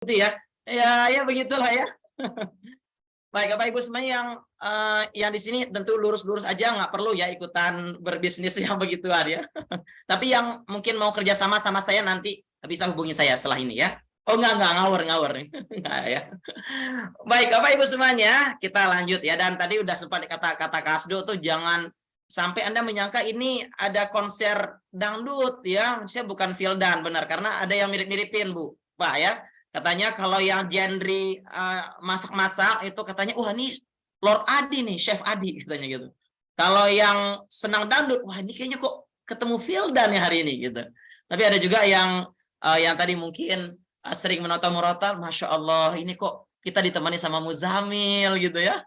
gitu ya. Ya begitulah ya. Baik, Bapak Ibu semuanya yang di sini tentu lurus-lurus aja, nggak perlu ya ikutan berbisnis yang begituan ya. Tapi yang mungkin mau kerjasama sama saya nanti bisa hubungi saya setelah ini ya. Oh enggak, ngawur. Enggak ya. Baik, Bapak Ibu semuanya, kita lanjut ya. Dan tadi udah sempat kata-kata Kasdo tuh jangan sampai Anda menyangka ini ada konser dangdut ya. Saya bukan Vildan, benar. Karena ada yang mirip-miripin, Bu. Pak ya. Katanya kalau yang genre masak-masak itu katanya, wah ini Lord Adi nih, Chef Adi katanya gitu. Kalau yang senang dangdut, wah ini kayaknya kok ketemu Vildan ya hari ini gitu. Tapi ada juga yang tadi mungkin sering menonton murotal, Masya Allah ini kok kita ditemani sama Muzamil gitu ya.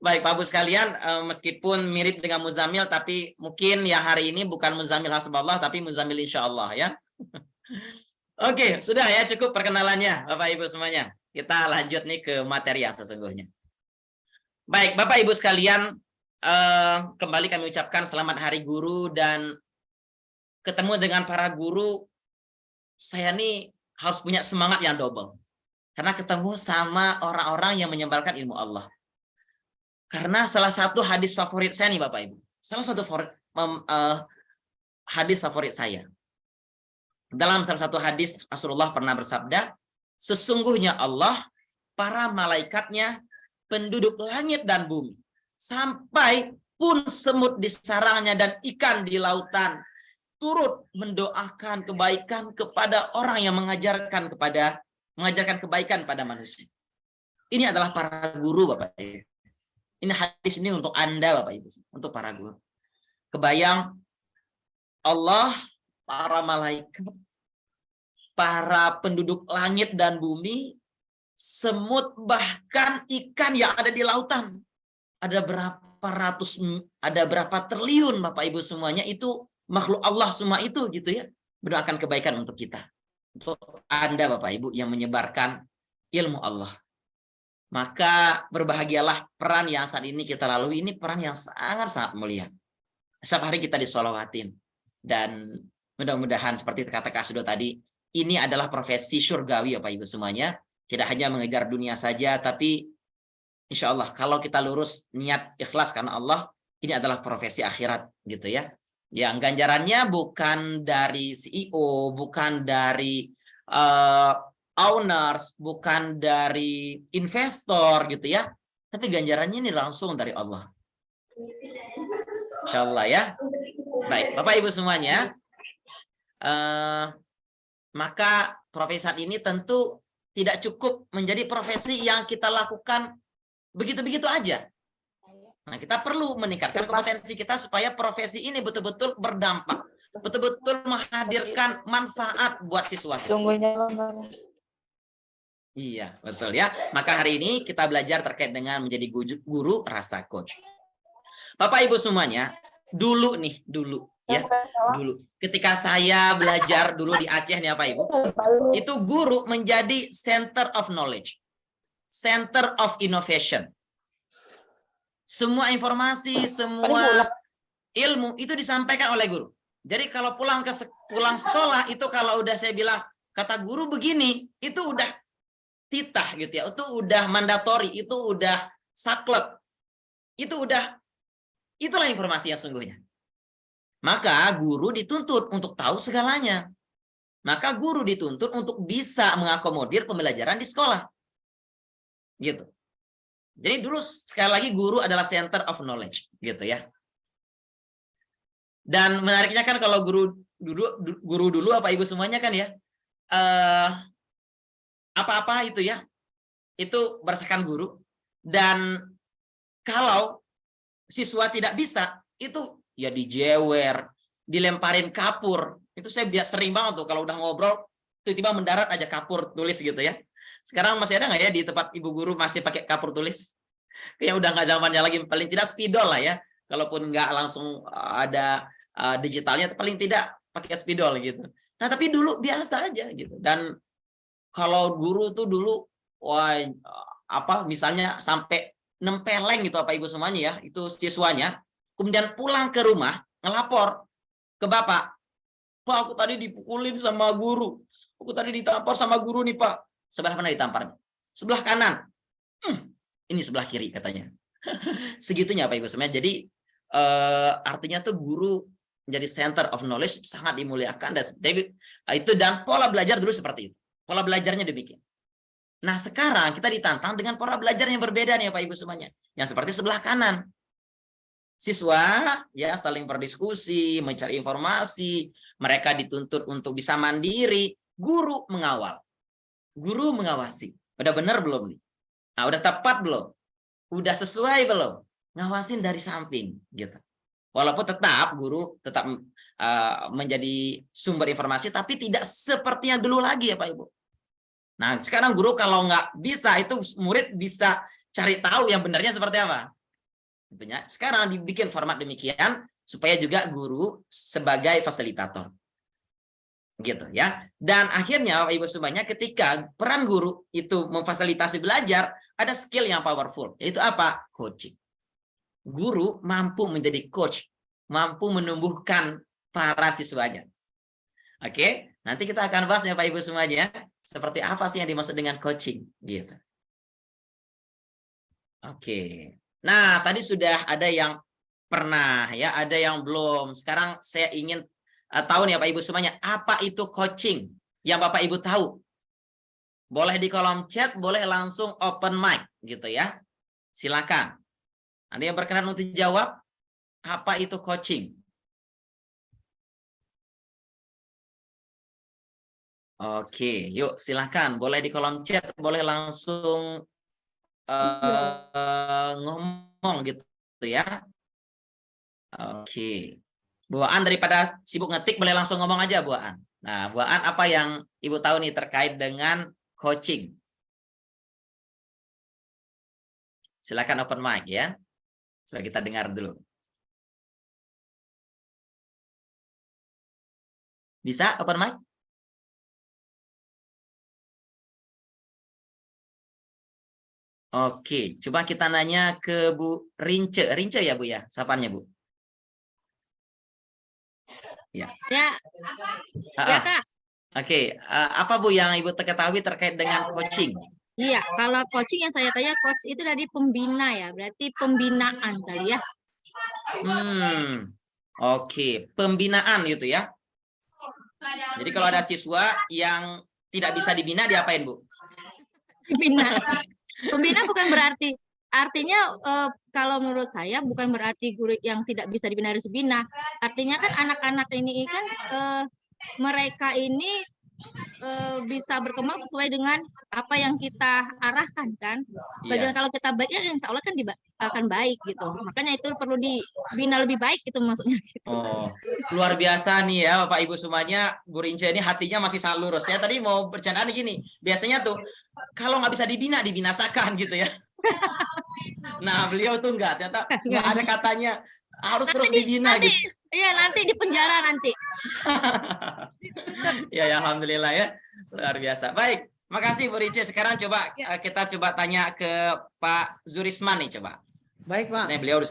Baik Pak Bu sekalian, meskipun mirip dengan Muzamil, tapi mungkin yang hari ini bukan Muzamil Hasballah, tapi Muzamil Insya Allah ya. Oke, sudah ya cukup perkenalannya Bapak Ibu semuanya. Kita lanjut nih ke materi yang sesungguhnya. Baik Bapak Ibu sekalian, kembali kami ucapkan selamat Hari Guru, dan ketemu dengan para guru, saya nih harus punya semangat yang double. Karena ketemu sama orang-orang yang menyebarkan ilmu Allah. Karena salah satu hadis favorit saya nih Bapak Ibu. Salah satu hadis favorit saya. Dalam salah satu hadis Rasulullah pernah bersabda, sesungguhnya Allah, para malaikatnya, penduduk langit dan bumi, sampai pun semut di sarangnya dan ikan di lautan, turut mendoakan kebaikan kepada orang yang mengajarkan kebaikan pada manusia. Ini adalah para guru Bapak Ibu. Ini hadis ini untuk Anda Bapak Ibu, untuk para guru. Kebayang Allah, para malaikat, para penduduk langit dan bumi, semut, bahkan ikan yang ada di lautan. Ada berapa triliun Bapak Ibu semuanya, itu makhluk Allah semua itu gitu ya. Mendoakan kebaikan untuk kita. Untuk Anda Bapak Ibu yang menyebarkan ilmu Allah. Maka berbahagialah peran yang saat ini kita lalui, ini peran yang sangat-sangat mulia. Setiap hari kita disolawatin. Dan mudah-mudahan seperti kata Kasdo tadi, ini adalah profesi surgawi Bapak Ibu semuanya. Tidak hanya mengejar dunia saja, tapi insya Allah kalau kita lurus niat ikhlas karena Allah, ini adalah profesi akhirat gitu ya. Yang ganjarannya bukan dari CEO, bukan dari owners, bukan dari investor gitu ya, tapi ganjarannya ini langsung dari Allah. Insya Allah ya. Baik, Bapak Ibu semuanya, maka profesi saat ini tentu tidak cukup menjadi profesi yang kita lakukan begitu-begitu aja. Nah, kita perlu meningkatkan kompetensi kita supaya profesi ini betul-betul berdampak, betul-betul menghadirkan manfaat buat siswa. Sungguhnya. Iya, betul ya. Maka hari ini kita belajar terkait dengan menjadi guru rasa coach. Bapak Ibu semuanya, dulu ya, ketika saya belajar dulu di Aceh nih Bapak Ibu, itu guru menjadi center of knowledge, center of innovation. Semua informasi, semua ilmu itu disampaikan oleh guru. Jadi kalau pulang sekolah itu kalau udah saya bilang kata guru begini, itu udah titah gitu ya, itu udah mandatori, itu udah saklek, itulah informasi yang sungguhnya. Maka guru dituntut untuk tahu segalanya. Maka guru dituntut untuk bisa mengakomodir pembelajaran di sekolah. Gitu. Jadi dulu sekali lagi guru adalah center of knowledge, gitu ya. Dan menariknya kan kalau guru dulu apa Ibu semuanya kan ya, apa-apa itu ya, itu berdasarkan guru. Dan kalau siswa tidak bisa, itu ya dijewer, dilemparin kapur. Itu saya biasa sering banget tuh kalau udah ngobrol, tiba-tiba mendarat aja kapur tulis gitu ya. Sekarang masih ada nggak ya di tempat ibu guru masih pakai kapur tulis? Kayaknya udah nggak zamannya lagi, paling tidak spidol lah ya. Kalaupun nggak langsung ada digitalnya, paling tidak pakai spidol gitu. Nah tapi dulu biasa aja gitu. Dan kalau guru tuh dulu, wah misalnya sampai nempeleng gitu Bapak Ibu semuanya ya, itu siswanya, kemudian pulang ke rumah ngelapor ke bapak, Pak aku tadi dipukulin sama guru, aku tadi ditampar sama guru nih Pak, Sebelah mana ditampar? Sebelah kanan. Ini sebelah kiri katanya. Segitunya Pak Ibu semuanya. Jadi artinya tuh guru menjadi center of knowledge sangat dimuliakan dan pola belajar dulu seperti itu. Pola belajarnya demikian. Nah, sekarang kita ditantang dengan pola belajar yang berbeda nih Pak Ibu semuanya. Yang seperti sebelah kanan. Siswa ya saling berdiskusi, mencari informasi, mereka dituntut untuk bisa mandiri, guru mengawal. Guru mengawasi. Udah benar belum nih? Nah, udah tepat belum? Udah sesuai belum? Ngawasin dari samping gitu. Walaupun tetap guru tetap menjadi sumber informasi, tapi tidak seperti yang dulu lagi ya Pak Ibu. Nah, sekarang guru kalau nggak bisa, itu murid bisa cari tahu yang benarnya seperti apa. Tentunya sekarang dibikin format demikian supaya juga guru sebagai fasilitator. Gitu ya. Dan akhirnya Bapak Ibu semuanya, ketika peran guru itu memfasilitasi belajar, ada skill yang powerful, yaitu apa? Coaching. Guru mampu menjadi coach, mampu menumbuhkan para siswanya. Oke, nanti kita akan bahas ya Pak Ibu semuanya, seperti apa sih yang dimaksud dengan coaching gitu. Oke. Nah, tadi sudah ada yang pernah ya, ada yang belum. Sekarang saya ingin tahu nih Pak Ibu semuanya, apa itu coaching yang Bapak Ibu tahu? Boleh di kolom chat, boleh langsung open mic gitu ya. Silakan. Ada yang berkenan untuk jawab? Apa itu coaching? Oke, yuk silakan. Boleh di kolom chat, boleh langsung ngomong gitu ya. Oke. Bu Aan, daripada sibuk ngetik, boleh langsung ngomong aja Bu Aan. Nah, Bu Aan, apa yang Ibu tahu nih terkait dengan coaching? Silakan open mic ya. Supaya kita dengar dulu. Bisa open mic? Oke, coba kita nanya ke Bu Rince. Rince ya Bu ya, sapanya Bu? Ya. Ya. Ya Kak. Oke, apa Bu yang Ibu ketahui terkait dengan coaching? Iya, kalau coaching yang saya tanya, coach itu dari pembina ya, berarti pembinaan kali ya. Oke, pembinaan gitu ya. Jadi kalau ada siswa yang tidak bisa dibina, diapain Bu? Pembina. Pembina bukan berarti, artinya kalau menurut saya bukan berarti guru yang tidak bisa dibina harus dibina. Artinya kan anak-anak ini kan mereka ini bisa berkembang sesuai dengan apa yang kita arahkan kan. Bagian kalau kita baik ya insya Allah kan akan baik gitu. Makanya itu perlu dibina lebih baik gitu maksudnya. Gitu. Oh, luar biasa nih ya Bapak Ibu semuanya. Bu Rince ini hatinya masih sangat lurus. Saya tadi mau bercandaan gini. Biasanya tuh kalau nggak bisa dibina, dibinasakan gitu ya. Nah, beliau tuh nggak ada katanya harus terus dibina nanti, gitu. Iya, nanti di penjara nanti. Ya, alhamdulillah ya. Luar biasa. Baik, makasih Bu Rince. Sekarang coba kita coba tanya ke Pak Zurisman nih coba. Baik, Pak. Nih, beliau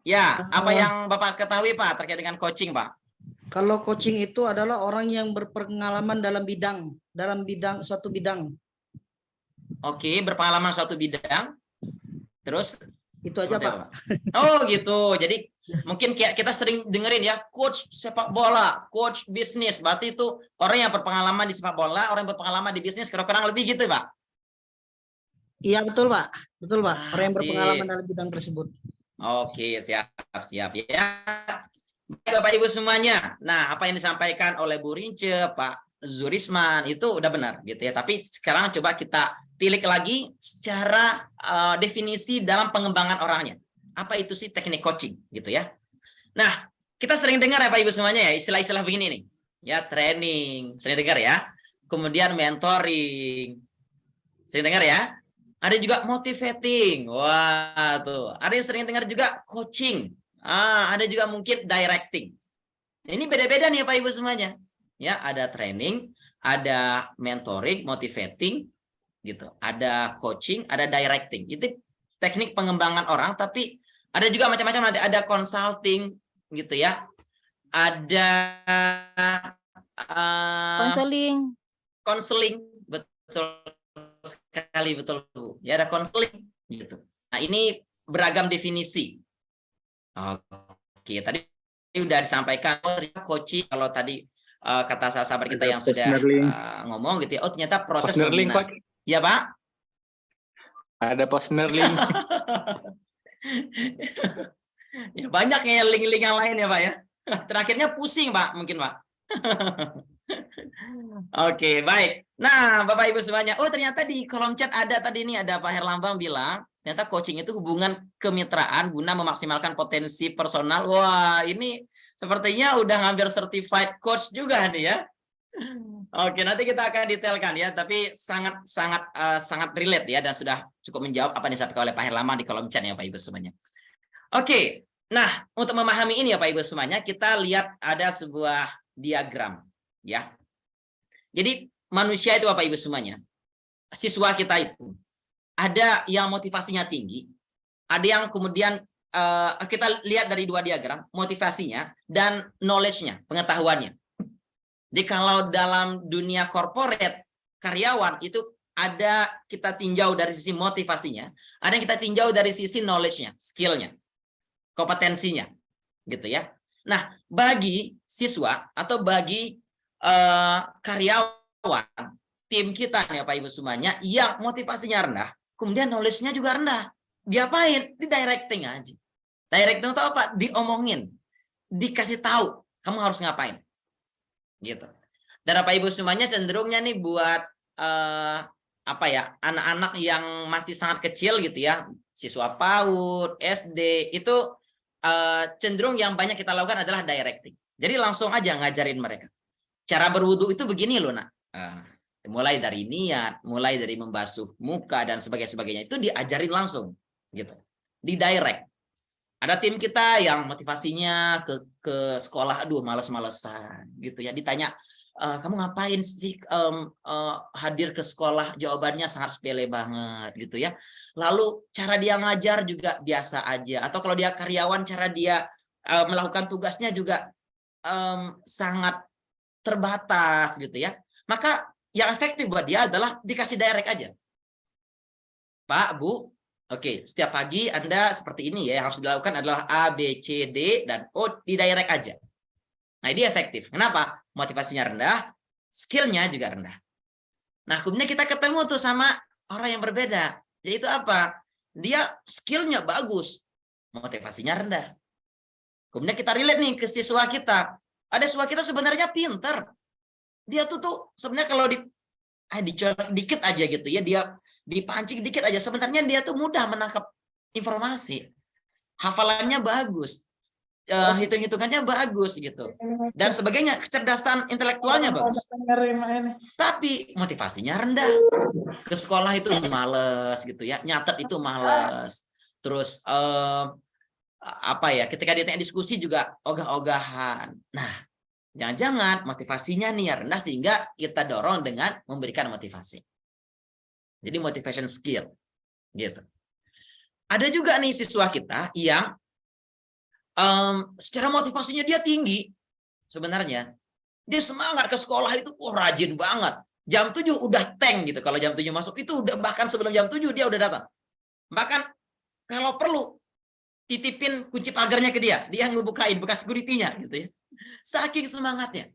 ya, apa yang Bapak ketahui Pak terkait dengan coaching, Pak? Kalau coaching itu adalah orang yang berpengalaman dalam suatu bidang. Oke, berpengalaman suatu bidang. Terus itu aja Pak. Oh gitu. Jadi mungkin kita sering dengerin ya, coach sepak bola, coach bisnis. Berarti itu orang yang berpengalaman di sepak bola, orang yang berpengalaman di bisnis, kurang lebih gitu Pak? Iya betul Pak. Betul Pak. Orang yang berpengalaman dalam bidang tersebut. Oke, siap ya. Bapak Ibu semuanya. Nah, apa yang disampaikan oleh Bu Rince, Pak Zurisman itu udah benar gitu ya. Tapi sekarang coba kita tilik lagi secara definisi dalam pengembangan orangnya. Apa itu sih teknik coaching gitu ya. Nah, kita sering dengar ya Pak Ibu semuanya ya, istilah-istilah begini nih. Ya, training, sering dengar ya. Kemudian mentoring. Sering dengar ya. Ada juga motivating. Wah, tuh. Ada yang sering dengar juga coaching. Ada juga mungkin directing. Ini beda-beda nih Pak Ibu semuanya. Ya, ada training, ada mentoring, motivating gitu. Ada coaching, ada directing. Itu teknik pengembangan orang, tapi ada juga macam-macam, nanti ada consulting gitu ya. Ada konseling. Betul sekali betul Bu. Ya ada konseling gitu. Nah, ini beragam definisi. Oke, tadi udah disampaikan coaching kalau tadi kata sahabat kita yang sudah ngomong gitu ya. Oh, ternyata proses Postnerling, membina. Pak. Ya, Pak. Ada postnerling. Ya, banyak ya link-link yang lain ya Pak ya. Terakhirnya pusing Pak, mungkin Pak. Oke, baik. Nah, Bapak Ibu semuanya, oh ternyata di kolom chat ada tadi ini ada Pak Herlambang bilang, ternyata coaching itu hubungan kemitraan guna memaksimalkan potensi personal. Wah, ini sepertinya udah ngambil certified coach juga nih ya. Oke, nanti kita akan detailkan ya, tapi sangat relate ya dan sudah cukup menjawab apa yang disampaikan oleh Pak Herlambang di kolom chat ya Pak Ibu semuanya. Oke, nah untuk memahami ini ya Pak Ibu semuanya, kita lihat ada sebuah diagram ya. Jadi manusia itu Bapak Ibu semuanya, siswa kita itu ada yang motivasinya tinggi, ada yang kemudian kita lihat dari dua diagram, motivasinya dan knowledge-nya, pengetahuannya. Jadi kalau dalam dunia corporate karyawan itu ada kita tinjau dari sisi motivasinya, ada yang kita tinjau dari sisi knowledge-nya, skill-nya, kompetensinya, gitu ya. Nah, bagi siswa atau bagi karyawan, tim kita nih Pak Ibu semuanya, yang motivasinya rendah, kemudian knowledge-nya juga rendah. Diapain? Di directing aja. Directing itu apa? Diomongin, dikasih tahu, kamu harus ngapain. Gitu. Dan Bapak Ibu semuanya cenderungnya nih buat apa ya, anak-anak yang masih sangat kecil gitu ya, siswa PAUD, SD, itu cenderung yang banyak kita lakukan adalah directing. Jadi langsung aja ngajarin mereka. Cara berwudu itu begini loh nak. Mulai dari niat, mulai dari membasuh muka dan sebagainya itu diajarin langsung gitu. Di direct. Ada tim kita yang motivasinya ke sekolah, aduh males-malesan gitu ya. Ditanya, kamu ngapain sih hadir ke sekolah? Jawabannya sangat sepele banget gitu ya. Lalu cara dia ngajar juga biasa aja. Atau kalau dia karyawan, cara dia melakukan tugasnya juga sangat terbatas gitu ya. Maka yang efektif buat dia adalah dikasih direct aja. Pak, Bu, oke, setiap pagi Anda seperti ini ya, yang harus dilakukan adalah A, B, C, D, dan O, di direct aja. Nah, ini efektif. Kenapa? Motivasinya rendah, skill-nya juga rendah. Nah, kemudian kita ketemu tuh sama orang yang berbeda. Yaitu apa? Dia skill-nya bagus, motivasinya rendah. Kemudian kita relate nih ke siswa kita. Ada siswa kita sebenarnya pinter. Dia tuh sebenarnya kalau dicolok dikit aja gitu ya, dia dipancing dikit aja, sebenarnya dia tuh mudah menangkap informasi. Hafalannya bagus. Hitung-hitungannya bagus gitu. Dan sebagainya, kecerdasan intelektualnya bagus. Tapi motivasinya rendah. Ke sekolah itu males gitu ya, nyatet itu males. Terus apa ya, ketika ditanya diskusi juga ogah-ogahan. Nah, jangan-jangan motivasinya nih rendah sehingga kita dorong dengan memberikan motivasi. Jadi motivation skill gitu. Ada juga nih siswa kita yang secara motivasinya dia tinggi sebenarnya. Dia semangat ke sekolah itu rajin banget. Jam 7 udah tank gitu. Kalau jam 7 masuk itu udah, bahkan sebelum jam 7 dia udah datang. Bahkan kalau perlu titipin kunci pagarnya ke dia ngebukain bekas security-nya gitu ya. Saking semangatnya.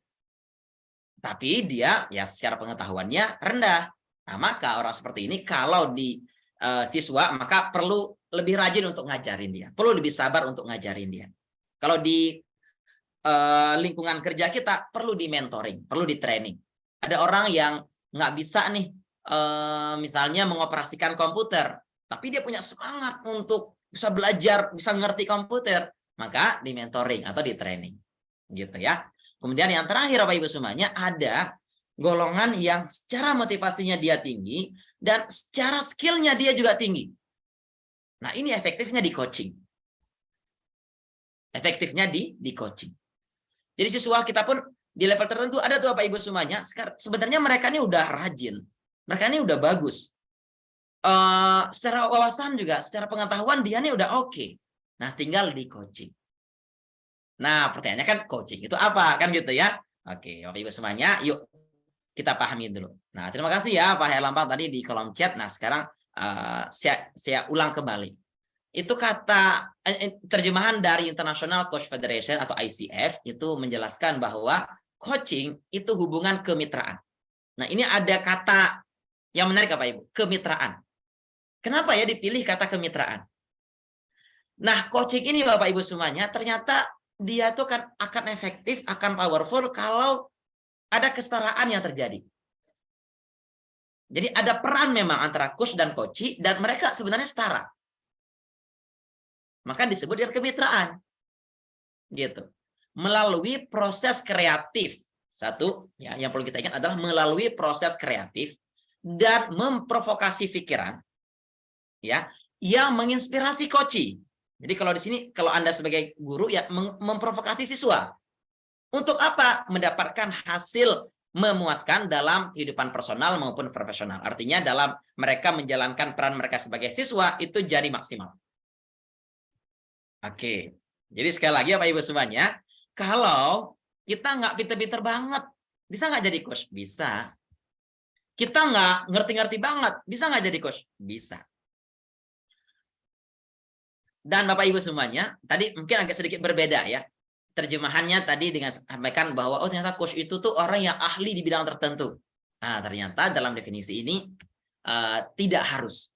Tapi dia ya secara pengetahuannya rendah. Nah, maka orang seperti ini kalau di siswa maka perlu lebih rajin untuk ngajarin dia. Perlu lebih sabar untuk ngajarin dia. Kalau di lingkungan kerja kita perlu di mentoring, perlu di training. Ada orang yang nggak bisa nih misalnya mengoperasikan komputer, tapi dia punya semangat untuk bisa belajar, bisa ngerti komputer, maka di mentoring atau di training. Gitu ya. Kemudian yang terakhir Bapak Ibu semuanya, ada golongan yang secara motivasinya dia tinggi dan secara skillnya dia juga tinggi. Nah, ini efektifnya di coaching. Efektifnya di coaching. Jadi siswa kita pun di level tertentu ada tuh Bapak Ibu semuanya, sebenarnya mereka ini udah rajin. Mereka ini udah bagus. Secara wawasan juga, secara pengetahuan dia ini udah oke. Nah, tinggal di coaching. Nah, pertanyaannya kan coaching itu apa? Kan gitu ya. Oke, Bapak Ibu semuanya, yuk kita pahami dulu. Nah, terima kasih ya Pak Herlambang tadi di kolom chat. Nah, sekarang saya ulang kembali. Itu kata terjemahan dari International Coach Federation atau ICF itu menjelaskan bahwa coaching itu hubungan kemitraan. Nah, ini ada kata yang menarik Bapak Ibu, kemitraan. Kenapa ya dipilih kata kemitraan? Nah, coaching ini Bapak Ibu semuanya ternyata dia tuh akan efektif, akan powerful kalau ada kesetaraan yang terjadi. Jadi ada peran memang antara coach dan coachee dan mereka sebenarnya setara. Maka disebut dengan kemitraan. Gitu. Melalui proses kreatif. Satu, ya, yang perlu kita ingat adalah melalui proses kreatif dan memprovokasi pikiran, ya, yang menginspirasi coachee. Jadi kalau di sini, kalau Anda sebagai guru ya memprovokasi siswa. Untuk apa? Mendapatkan hasil memuaskan dalam kehidupan personal maupun profesional. Artinya dalam mereka menjalankan peran mereka sebagai siswa itu jadi maksimal. Oke. Jadi sekali lagi Bapak Ibu semuanya, kalau kita nggak pinter-pinter banget, bisa nggak jadi coach? Bisa. Kita nggak ngerti-ngerti banget, bisa nggak jadi coach? Bisa. Dan Bapak Ibu semuanya, tadi mungkin agak sedikit berbeda ya. Terjemahannya tadi dengan sampaikan bahwa oh ternyata coach itu tuh orang yang ahli di bidang tertentu. Nah, ternyata dalam definisi ini tidak harus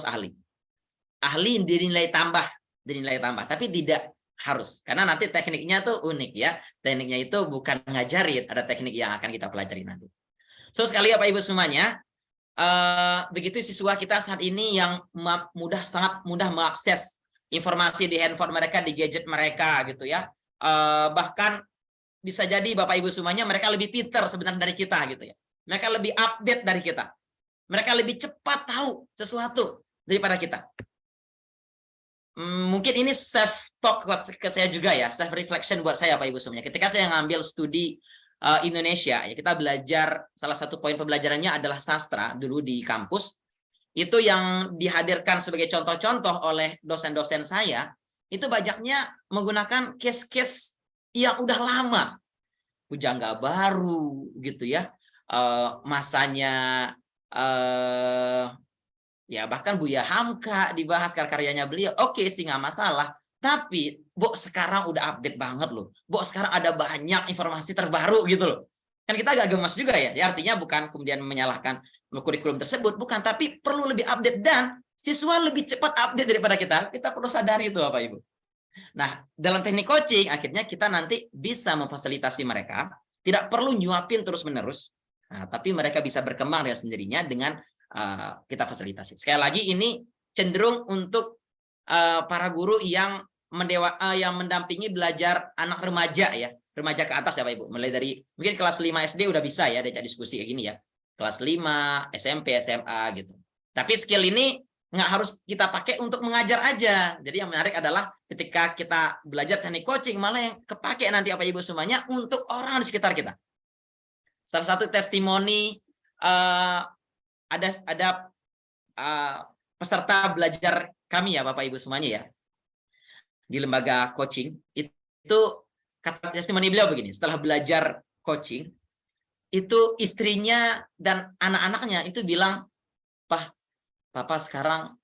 ahli. Ahli dinilai tambah, tapi tidak harus. Karena nanti tekniknya tuh unik ya. Tekniknya itu bukan ngajarin, ada teknik yang akan kita pelajari nanti. So sekali Bapak Ibu semuanya, begitu siswa kita saat ini yang sangat mudah mengakses informasi di handphone mereka, di gadget mereka gitu ya. Bahkan bisa jadi Bapak Ibu semuanya mereka lebih pintar sebenarnya dari kita gitu ya. Mereka lebih update dari kita. Mereka lebih cepat tahu sesuatu daripada kita. Mungkin ini self talk ke saya juga ya, self reflection buat saya Bapak Ibu semuanya. Ketika saya ngambil studi Indonesia, ya kita belajar, salah satu poin pembelajarannya adalah sastra dulu di kampus. Itu yang dihadirkan sebagai contoh-contoh oleh dosen-dosen saya, itu banyaknya menggunakan case-case yang udah lama. Pujangga Baru gitu ya. Masanya ya bahkan Buya Hamka dibahas karyanya beliau. Oke sih nggak masalah. Tapi sekarang udah update banget loh. Sekarang ada banyak informasi terbaru gitu loh. Kan kita agak gemas juga ya. Artinya bukan kemudian menyalahkan kurikulum tersebut, bukan, tapi perlu lebih update dan siswa lebih cepat update daripada kita. Kita perlu sadari itu Bapak Ibu. Nah, dalam teknik coaching akhirnya kita nanti bisa memfasilitasi mereka, tidak perlu nyuapin terus-menerus. Nah, tapi mereka bisa berkembang dengan sendirinya dengan kita fasilitasi. Sekali lagi ini cenderung untuk para guru yang mendampingi belajar anak remaja ya, remaja ke atas ya Pak Ibu. Mulai dari mungkin kelas 5 SD udah bisa ya diajak diskusi kayak gini ya. Kelas 5, SMP, SMA gitu. Tapi skill ini nggak harus kita pakai untuk mengajar aja. Jadi yang menarik adalah ketika kita belajar teknik coaching malah yang kepake nanti Bapak Ibu semuanya untuk orang di sekitar kita. Salah satu testimoni ada peserta belajar kami ya Bapak Ibu semuanya ya di lembaga coaching itu kata testimoni beliau begini, setelah belajar coaching itu istrinya dan anak-anaknya itu bilang, Papa sekarang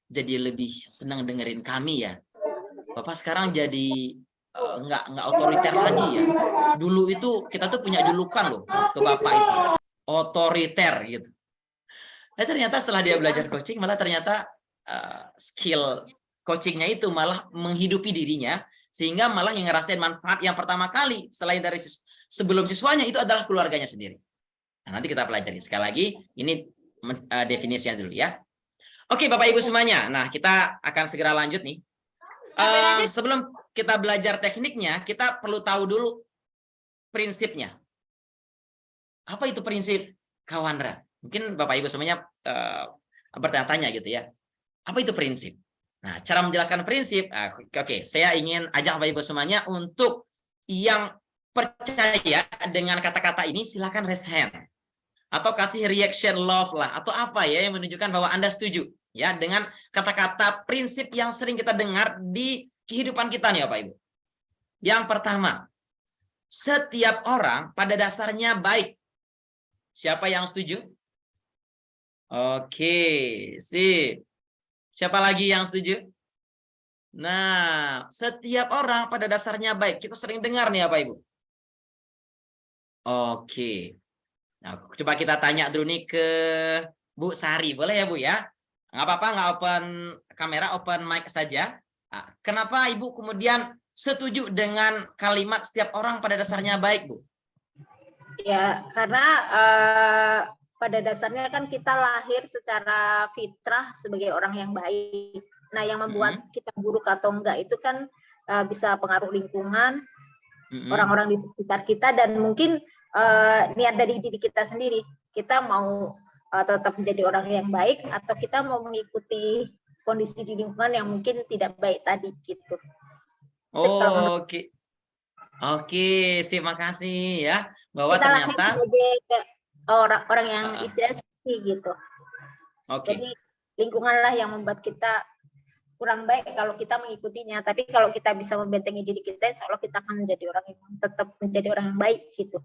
jadi lebih senang dengerin kami ya, Papa sekarang jadi nggak otoriter lagi ya, dulu itu kita tuh punya julukan loh ke Bapak itu otoriter gitu. Dan ternyata setelah dia belajar coaching malah ternyata skill coachingnya itu malah menghidupi dirinya, sehingga malah yang ngerasain manfaat yang pertama kali selain dari sebelum siswanya itu adalah keluarganya sendiri. Nah, nanti kita pelajari. Sekali lagi, ini definisinya dulu ya. Oke, Bapak Ibu semuanya. Nah, kita akan segera lanjut nih. Sebelum kita belajar tekniknya, kita perlu tahu dulu prinsipnya. Apa itu prinsip Kawandra? Mungkin Bapak Ibu semuanya bertanya-tanya gitu ya. Apa itu prinsip? Nah, cara menjelaskan prinsip, oke, saya ingin ajak Bapak Ibu semuanya untuk yang percaya dengan kata-kata ini, silakan raise hand. Atau kasih reaction love lah, atau apa ya yang menunjukkan bahwa Anda setuju ya dengan kata-kata prinsip yang sering kita dengar di kehidupan kita nih Bapak Ibu. Yang pertama, setiap orang pada dasarnya baik. Siapa yang setuju? Oke, sip. Siapa lagi yang setuju? Nah, setiap orang pada dasarnya baik. Kita sering dengar nih Bapak Ibu. Oke. Nah, coba kita tanya dulu nih ke Bu Sari. Boleh ya Bu ya? Nggak apa-apa, nggak open kamera, open mic saja. Nah, kenapa Ibu kemudian setuju dengan kalimat setiap orang pada dasarnya baik, Bu? Ya, karena pada dasarnya kan kita lahir secara fitrah sebagai orang yang baik. Nah, yang membuat kita buruk atau enggak itu kan bisa pengaruh lingkungan, orang-orang di sekitar kita, dan mungkin niat dari diri kita sendiri. Kita mau tetap menjadi orang yang baik atau kita mau mengikuti kondisi di lingkungan yang mungkin tidak baik tadi gitu. Oh, oke. Oke, terima kasih ya. Bahwa kita ternyata sebagai orang yang istilahnya seperti gitu. Oke. Jadi lingkunganlah yang membuat kita kurang baik kalau kita mengikutinya. Tapi kalau kita bisa membentengi diri kita, insya Allah kita akan menjadi orang yang tetap menjadi orang yang baik gitu.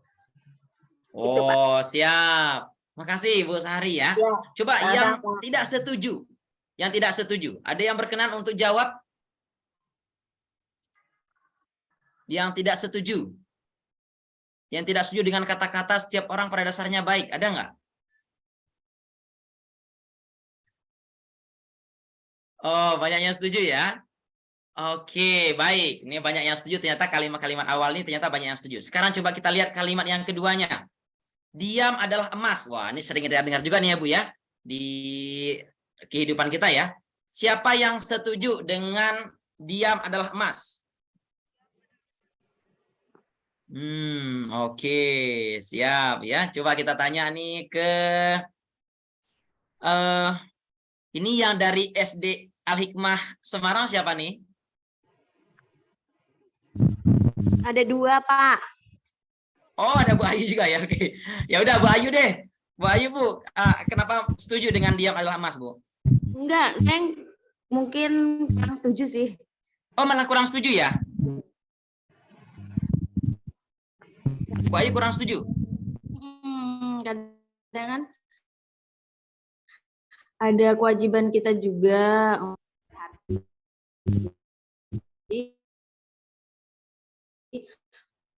Gitu, Pak. Oh, siap. Makasih Bu Sari ya. Ya, Coba sama-sama. yang tidak setuju. Yang tidak setuju. Ada yang berkenan untuk jawab? Yang tidak setuju. Yang tidak setuju dengan kata-kata setiap orang pada dasarnya baik. Ada nggak? Oh, banyak yang setuju ya. Oke, baik. Ini banyak yang setuju. Ternyata kalimat-kalimat awal ini ternyata banyak yang setuju. Sekarang coba kita lihat kalimat yang keduanya. Diam adalah emas. Wah, ini sering kita dengar juga nih ya Bu ya. Di kehidupan kita ya. Siapa yang setuju dengan diam adalah emas? Oke, siap ya. Coba kita tanya nih ke ini yang dari SD Al-Hikmah Semarang siapa nih? Ada 2, Pak. Oh, ada Bu Ayu juga ya. Oke. Ya udah Bu Ayu deh. Bu Ayu Bu, kenapa setuju dengan diam adalah emas, Bu? Enggak, saya mungkin kurang setuju sih. Oh, malah kurang setuju ya? Bu Ayu kurang setuju? Kadang kan ada kewajiban kita juga.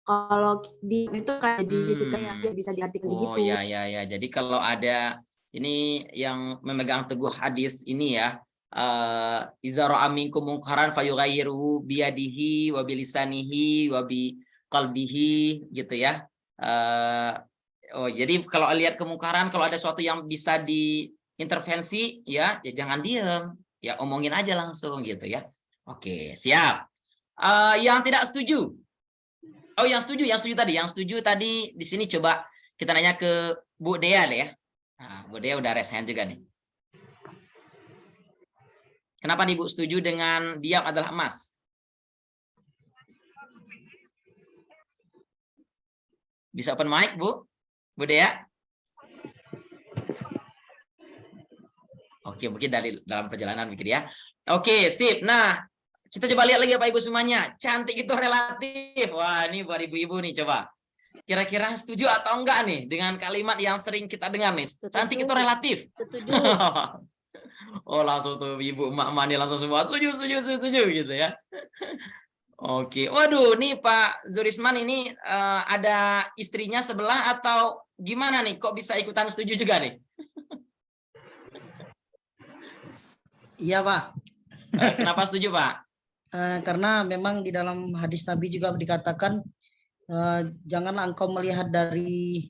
Kalau di itu kan jadi kita yang bisa diartikan begitu. Oh ya ya ya. Jadi kalau ada ini yang memegang teguh hadis ini ya, idza ra'a minkum munkaran fayughayyiruhu biyadihi wa bilisanihi wa biqalbihi gitu ya. Oh jadi kalau lihat kemungkaran, kalau ada sesuatu yang bisa diintervensi ya, ya jangan diem, ya omongin aja langsung gitu ya. Oke, siap. Yang tidak setuju. Oh, yang setuju tadi. Yang setuju tadi di sini coba kita nanya ke Bu Dea deh ya. Nah, Bu Dea udah raise hand juga nih. Kenapa nih Bu setuju dengan diam adalah emas? Bisa open mic, Bu? Bu Dea? Oke, mungkin dalam perjalanan mikir ya. Oke, sip. Nah, kita coba lihat lagi Bapak Ibu semuanya. Cantik itu relatif. Wah, ini buat ibu-ibu nih coba. Kira-kira setuju atau enggak nih dengan kalimat yang sering kita dengar nih? Cantik itu relatif. Setuju. Oh, langsung tuh ibu emak-emak nih langsung semua setuju gitu ya. Oke. Waduh, nih Pak Zurisman ini ada istrinya sebelah atau gimana nih? Kok bisa ikutan setuju juga nih? Iya, Pak. Kenapa setuju, Pak? Karena memang di dalam hadis Nabi juga dikatakan janganlah engkau melihat dari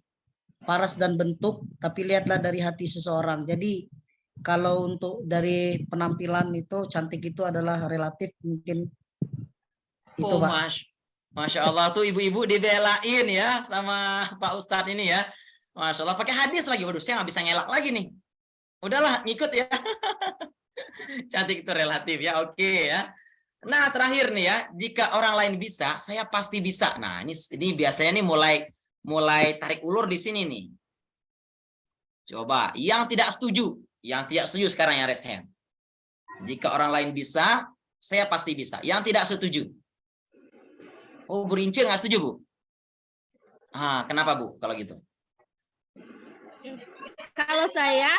paras dan bentuk, tapi lihatlah dari hati seseorang. Jadi kalau untuk dari penampilan itu cantik itu adalah relatif mungkin itu, Pak. Masya Allah tuh ibu-ibu dibelain ya sama Pak Ustadz ini ya. Masya Allah pakai hadis lagi. Waduh, saya nggak bisa ngelak lagi nih. Udahlah ngikut ya. Cantik itu relatif ya. Oke ya. Nah, terakhir nih ya, jika orang lain bisa, saya pasti bisa. Nah, ini biasanya nih mulai tarik ulur di sini nih. Coba, yang tidak setuju sekarang yang raise hand. Jika orang lain bisa, saya pasti bisa. Yang tidak setuju. Oh, Bu Rince nggak setuju, Bu? Kenapa, Bu, kalau gitu? Kalau saya,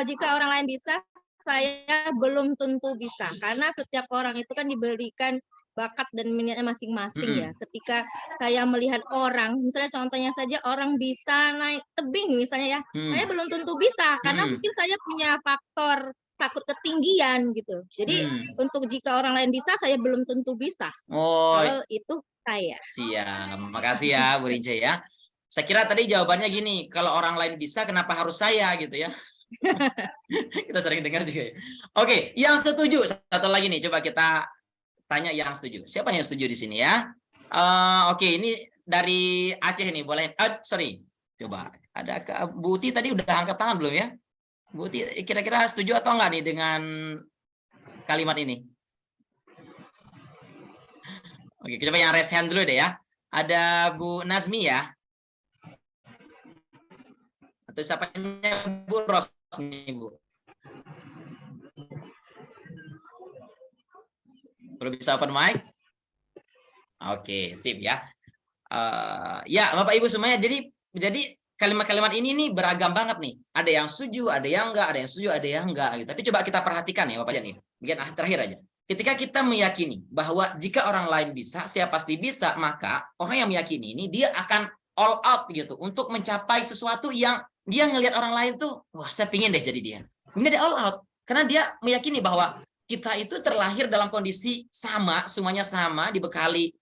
jika orang lain bisa, saya belum tentu bisa. Karena setiap orang itu kan diberikan bakat dan minatnya masing-masing ya. Ketika saya melihat orang, misalnya contohnya saja orang bisa naik tebing misalnya ya, saya belum tentu bisa karena mungkin saya punya faktor takut ketinggian gitu. Jadi untuk jika orang lain bisa, saya belum tentu bisa. Oh, Kalau itu saya. siap. Makasih ya Bu Rince ya. Saya kira tadi jawabannya gini, kalau orang lain bisa kenapa harus saya gitu ya. Kita sering dengar juga ya. Oke, yang setuju satu lagi nih, coba kita tanya yang setuju. Siapa yang setuju di sini ya? Oke, ini dari Aceh nih, boleh. Sorry, coba ada Bu Uti tadi udah angkat tangan belum ya? Bu Uti kira-kira setuju atau enggak nih dengan kalimat ini? Oke, coba yang raise hand dulu deh ya. Ada Bu Nazmi ya? Atau siapanya Bu Ros nih, Bu? Belum bisa open mic? Oke, sip ya. Ya, Bapak Ibu semuanya. Jadi kalimat-kalimat ini nih beragam banget nih. Ada yang setuju, ada yang enggak, ada yang setuju, ada yang enggak. Gitu. Tapi coba kita perhatikan ya, Bapak Jan. Bagian terakhir aja. Ketika kita meyakini bahwa jika orang lain bisa, saya pasti bisa, maka orang yang meyakini ini dia akan all out gitu untuk mencapai sesuatu yang dia ngelihat orang lain tuh, wah saya pingin deh jadi dia. Kemudian dia all out karena dia meyakini bahwa kita itu terlahir dalam kondisi sama, semuanya sama, dibekali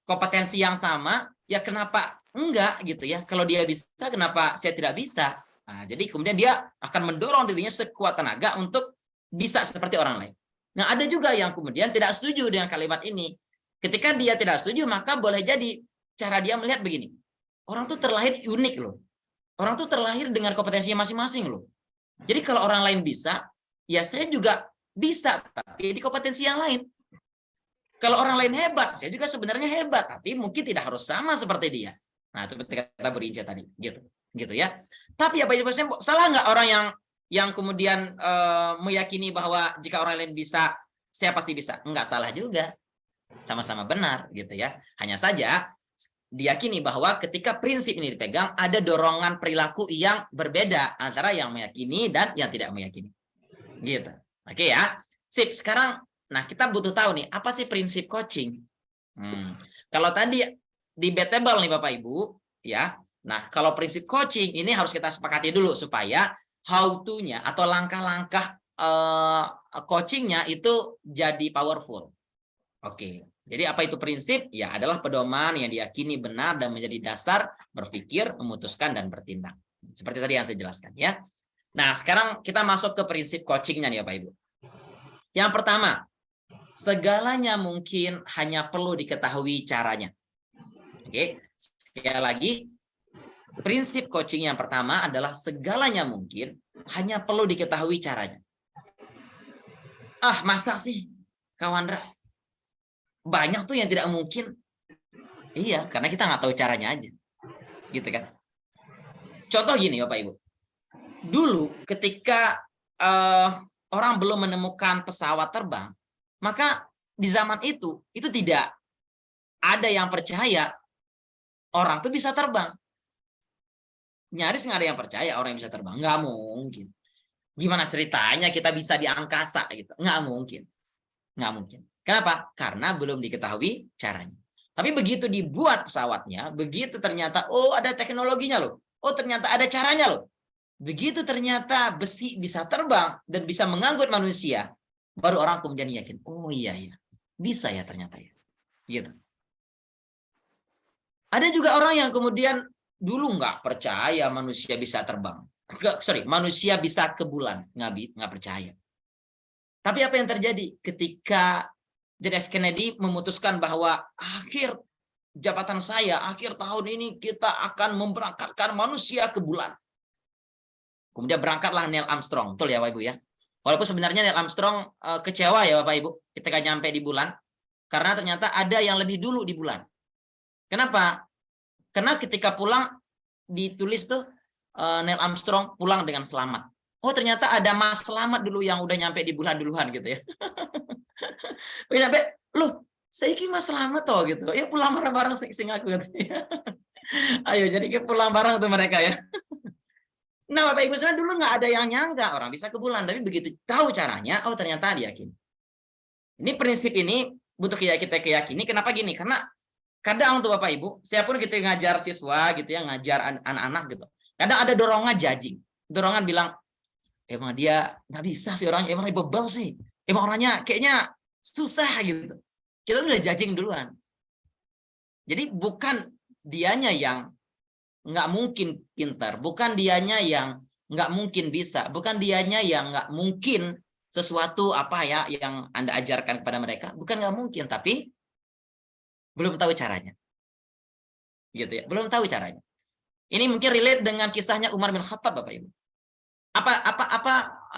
kompetensi yang sama, ya kenapa enggak gitu ya? Kalau dia bisa, kenapa saya tidak bisa? Nah, jadi kemudian dia akan mendorong dirinya sekuat tenaga untuk bisa seperti orang lain. Nah, ada juga yang kemudian tidak setuju dengan kalimat ini. Ketika dia tidak setuju, maka boleh jadi cara dia melihat begini. Orang tuh terlahir unik loh. Orang tuh terlahir dengan kompetensinya masing-masing loh. Jadi kalau orang lain bisa, ya saya juga bisa, tapi di kompetensi yang lain. Kalau orang lain hebat, saya juga sebenarnya hebat, tapi mungkin tidak harus sama seperti dia. Nah, itu kata Bu Rince tadi, gitu ya. Tapi apa salah nggak orang yang kemudian meyakini bahwa jika orang lain bisa, saya pasti bisa? Enggak salah juga, sama-sama benar, gitu ya. Hanya saja diyakini bahwa ketika prinsip ini dipegang, ada dorongan perilaku yang berbeda antara yang meyakini dan yang tidak meyakini. Gitu. Oke ya. Sip, sekarang nah kita butuh tahu nih, apa sih prinsip coaching? Kalau tadi debatable nih Bapak Ibu, ya. Nah, kalau prinsip coaching ini harus kita sepakati dulu supaya how to-nya atau langkah-langkah coachingnya itu jadi powerful. Oke. Jadi apa itu prinsip? Ya adalah pedoman yang diyakini benar dan menjadi dasar berpikir, memutuskan, dan bertindak. Seperti tadi yang saya jelaskan ya. Nah, sekarang kita masuk ke prinsip coachingnya nih Bapak Ibu. Yang pertama, segalanya mungkin hanya perlu diketahui caranya. Oke, sekali lagi, prinsip coaching yang pertama adalah segalanya mungkin hanya perlu diketahui caranya. Ah, masa sih, Kawandra? Banyak tuh yang tidak mungkin. Iya, karena kita nggak tahu caranya aja. Gitu kan. Contoh gini Bapak Ibu. Dulu ketika orang belum menemukan pesawat terbang, maka di zaman itu tidak ada yang percaya orang tuh bisa terbang. Nyaris nggak ada yang percaya orang yang bisa terbang. Nggak mungkin. Gimana ceritanya kita bisa di angkasa gitu? Nggak mungkin. Nggak mungkin. Kenapa? Karena belum diketahui caranya. Tapi begitu dibuat pesawatnya, begitu ternyata, oh ada teknologinya loh. Oh ternyata ada caranya loh. Begitu ternyata besi bisa terbang dan bisa mengangkut manusia, baru orang kemudian yakin, oh iya ya, bisa ya ternyata ya. Gitu. Ada juga orang yang kemudian dulu nggak percaya manusia bisa terbang. Manusia bisa ke bulan, nggak percaya. Tapi apa yang terjadi ketika John F. Kennedy memutuskan bahwa akhir jabatan saya, akhir tahun ini kita akan memberangkatkan manusia ke bulan. Kemudian berangkatlah Neil Armstrong, betul ya Bapak Ibu ya. Walaupun sebenarnya Neil Armstrong kecewa ya Bapak Ibu ketika nyampe di bulan, karena ternyata ada yang lebih dulu di bulan. Kenapa? Karena ketika pulang ditulis tuh Neil Armstrong pulang dengan selamat. Oh ternyata ada Mas Selamat dulu yang udah nyampe di bulan duluan gitu ya. Nyampe, loh, saya Mas Selamat toh gitu. Ya pulang bareng-bareng sing aku gitu ya. Ayo, jadi pulang bareng tuh mereka ya. Nah, Bapak Ibu semua dulu nggak ada yang nyangka orang bisa ke bulan, tapi begitu tahu caranya, oh ternyata diyakini. Ini prinsip ini butuh kita keyakini. Kenapa gini? Karena kadang tuh Bapak Ibu, saya pun kita ngajar siswa gitu ya, ngajar anak-anak gitu. Kadang ada dorongan judging, dorongan bilang, emang dia nggak bisa sih orang, emang bebal sih, emang orangnya kayaknya susah gitu. Kita udah judging duluan. Jadi bukan dianya yang nggak mungkin pintar, bukan dianya yang nggak mungkin bisa, bukan dianya yang nggak mungkin sesuatu apa ya yang Anda ajarkan kepada mereka, bukan nggak mungkin, tapi belum tahu caranya, gitu ya, belum tahu caranya. Ini mungkin relate dengan kisahnya Umar bin Khattab, Bapak Ibu. Apa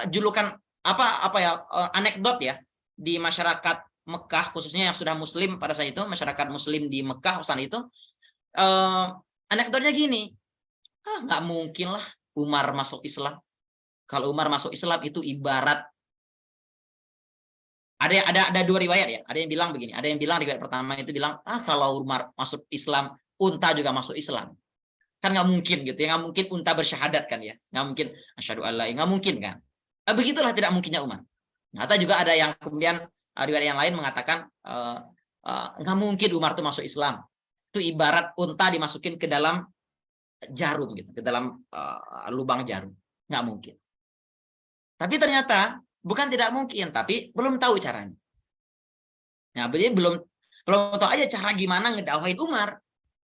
julukan apa ya anekdot ya di masyarakat Mekah khususnya yang sudah Muslim pada saat itu, masyarakat Muslim di Mekah saat itu. Anekdotnya gini, nggak mungkin lah Umar masuk Islam. Kalau Umar masuk Islam itu ibarat ada dua riwayat ya. Ada yang bilang begini, ada yang bilang riwayat pertama itu bilang kalau Umar masuk Islam, unta juga masuk Islam. Kan nggak mungkin gitu ya, nggak mungkin unta bersyahadat kan ya, nggak mungkin asyhadu alla, nggak mungkin kan. Begitulah tidak mungkinnya Umar. Ternyata juga ada yang kemudian riwayat yang lain mengatakan nggak mungkin Umar itu masuk Islam. Itu ibarat unta dimasukin ke dalam jarum gitu, ke dalam lubang jarum, nggak mungkin. Tapi ternyata bukan tidak mungkin, tapi belum tahu caranya. Nah, belum tahu aja cara gimana ngedakwahin Umar.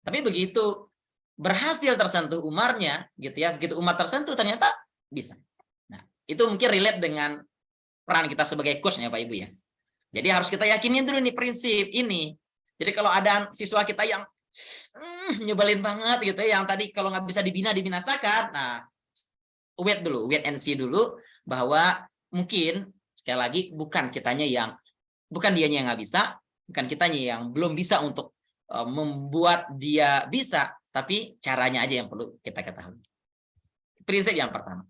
Tapi begitu berhasil tersentuh Umarnya, gitu ya, begitu Umar tersentuh ternyata bisa. Nah, itu mungkin relate dengan peran kita sebagai coach ya Pak Ibu ya. Jadi harus kita yakinin dulu nih prinsip ini. Jadi kalau ada siswa kita yang nyebelin banget gitu ya, yang tadi kalau nggak bisa dibinasakan, nah wait and see dulu bahwa mungkin sekali lagi bukan dianya yang nggak bisa, bukan kitanya yang belum bisa untuk membuat dia bisa, tapi caranya aja yang perlu kita ketahui. Prinsip yang pertama.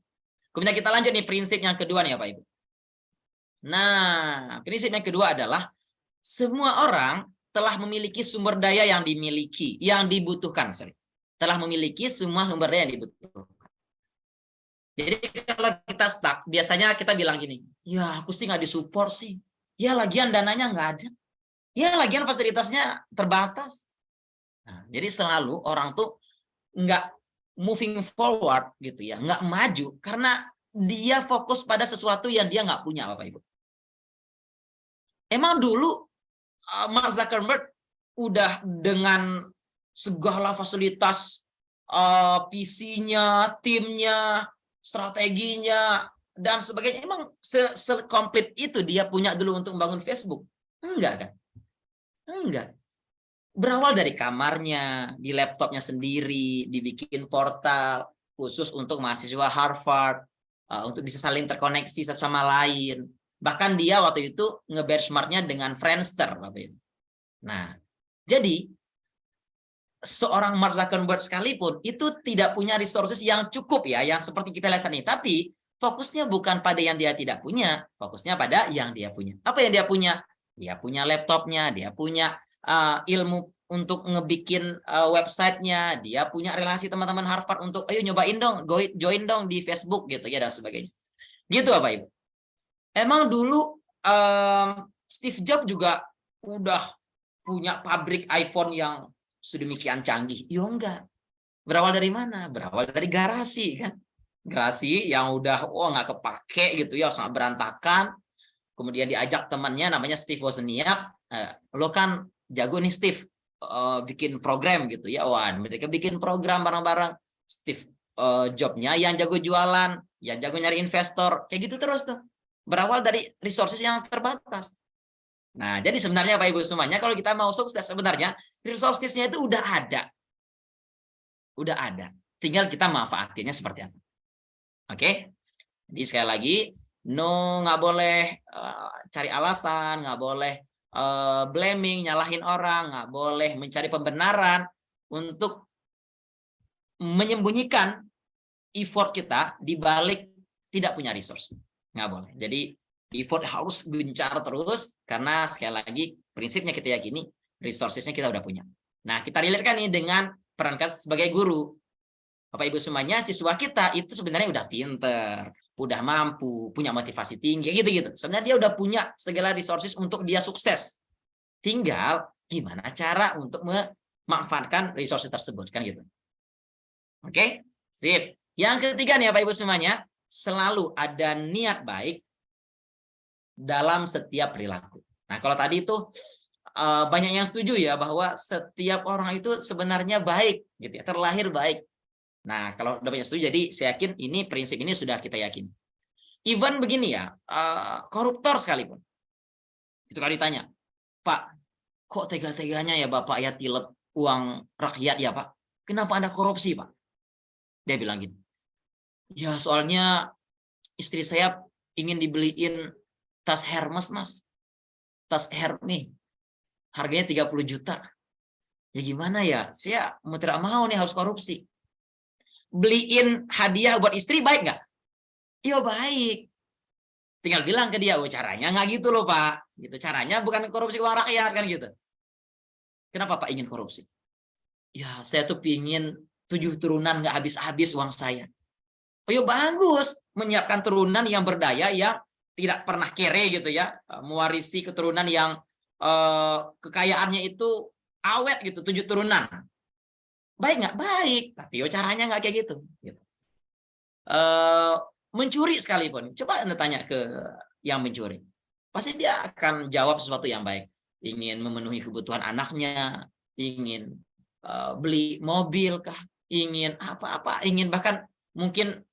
Kemudian kita lanjut nih prinsip yang kedua nih ya Pak Ibu. Nah, prinsip yang kedua adalah semua orang telah memiliki sumber daya yang dibutuhkan. Telah memiliki semua sumber daya yang dibutuhkan. Jadi kalau kita stuck, biasanya kita bilang gini, ya aku sih nggak disupport sih. Ya lagian dananya nggak ada. Ya lagian fasilitasnya terbatas. Nah, jadi selalu orang tuh nggak moving forward gitu ya, nggak maju karena dia fokus pada sesuatu yang dia nggak punya, Bapak Ibu. Emang dulu Mark Zuckerberg udah dengan segala fasilitas PC-nya, timnya, strateginya, dan sebagainya. Emang se-komplit itu dia punya dulu untuk membangun Facebook? Enggak kan? Enggak. Berawal dari kamarnya, di laptopnya sendiri, dibikin portal khusus untuk mahasiswa Harvard, untuk bisa saling terkoneksi satu sama lain. Bahkan dia waktu itu nge-benchmarknya dengan Friendster waktu itu. Nah, jadi seorang Mark Zuckerberg sekalipun itu tidak punya resources yang cukup ya, yang seperti kita lihat ini. Tapi fokusnya bukan pada yang dia tidak punya, fokusnya pada yang dia punya. Apa yang dia punya? Dia punya laptopnya, dia punya ilmu untuk ngebikin websitenya, dia punya relasi teman-teman Harvard untuk ayo nyobain dong, join dong di Facebook gitu ya dan sebagainya. Gitu Bapak Ibu. Emang dulu Steve Jobs juga udah punya pabrik iPhone yang sedemikian canggih? Yo enggak. Berawal dari mana? Berawal dari garasi kan. Garasi yang udah nggak kepake gitu ya, sangat berantakan. Kemudian diajak temannya namanya Steve Wozniak, lo kan jago nih Steve bikin program gitu ya. Wah, mereka bikin program bareng-bareng. Steve Jobs-nya yang jago jualan, yang jago nyari investor, kayak gitu terus tuh. Berawal dari resources yang terbatas. Nah, jadi sebenarnya Pak Ibu semuanya, kalau kita mau sukses sebenarnya resources-nya itu udah ada. Udah ada. Tinggal kita manfaatinnya seperti apa. Oke? Jadi sekali lagi, nggak boleh cari alasan, nggak boleh blaming, nyalahin orang, nggak boleh mencari pembenaran untuk menyembunyikan effort kita di balik tidak punya resource. Nggak boleh. Jadi effort harus gencar terus karena sekali lagi prinsipnya kita yakini resources-nya kita udah punya. Nah, kita relate-kan nih dengan perankan sebagai guru. Bapak Ibu semuanya, siswa kita itu sebenarnya udah pinter, udah mampu, punya motivasi tinggi, gitu-gitu. Sebenarnya dia udah punya segala resources untuk dia sukses. Tinggal gimana cara untuk memanfaatkan resources tersebut, kan gitu. Oke, sip. Yang ketiga nih Bapak Ibu semuanya, selalu ada niat baik dalam setiap perilaku. Nah, kalau tadi itu banyak yang setuju ya bahwa setiap orang itu sebenarnya baik, gitu ya, terlahir baik. Nah, kalau udah banyak setuju, jadi saya yakin ini prinsip ini sudah kita yakin. Even begini ya, koruptor sekalipun. Itu kalau ditanya, Pak, kok tega-teganya ya Bapak ya tilep uang rakyat ya Pak? Kenapa Anda korupsi Pak? Dia bilang gini, ya soalnya istri saya ingin dibeliin tas Hermes Mas. Tas Hermes, harganya 30 juta. Ya gimana ya, saya mau tidak mau nih harus korupsi. Beliin hadiah buat istri baik nggak? Iya baik. Tinggal bilang ke dia, oh caranya nggak gitu loh Pak. Gitu. Caranya bukan korupsi uang rakyat kan gitu. Kenapa Pak ingin korupsi? Ya saya tuh pingin 7 turunan nggak habis-habis uang saya. Oh ya bagus, menyiapkan turunan yang berdaya yang tidak pernah kere gitu ya, mewarisi keturunan yang kekayaannya itu awet gitu, 7 turunan. Baik nggak? Baik, tapi caranya nggak kayak gitu. Mencuri sekalipun, coba Anda tanya ke yang mencuri, pasti dia akan jawab sesuatu yang baik. Ingin memenuhi kebutuhan anaknya, ingin beli mobil kah, ingin apa-apa, ingin bahkan mungkin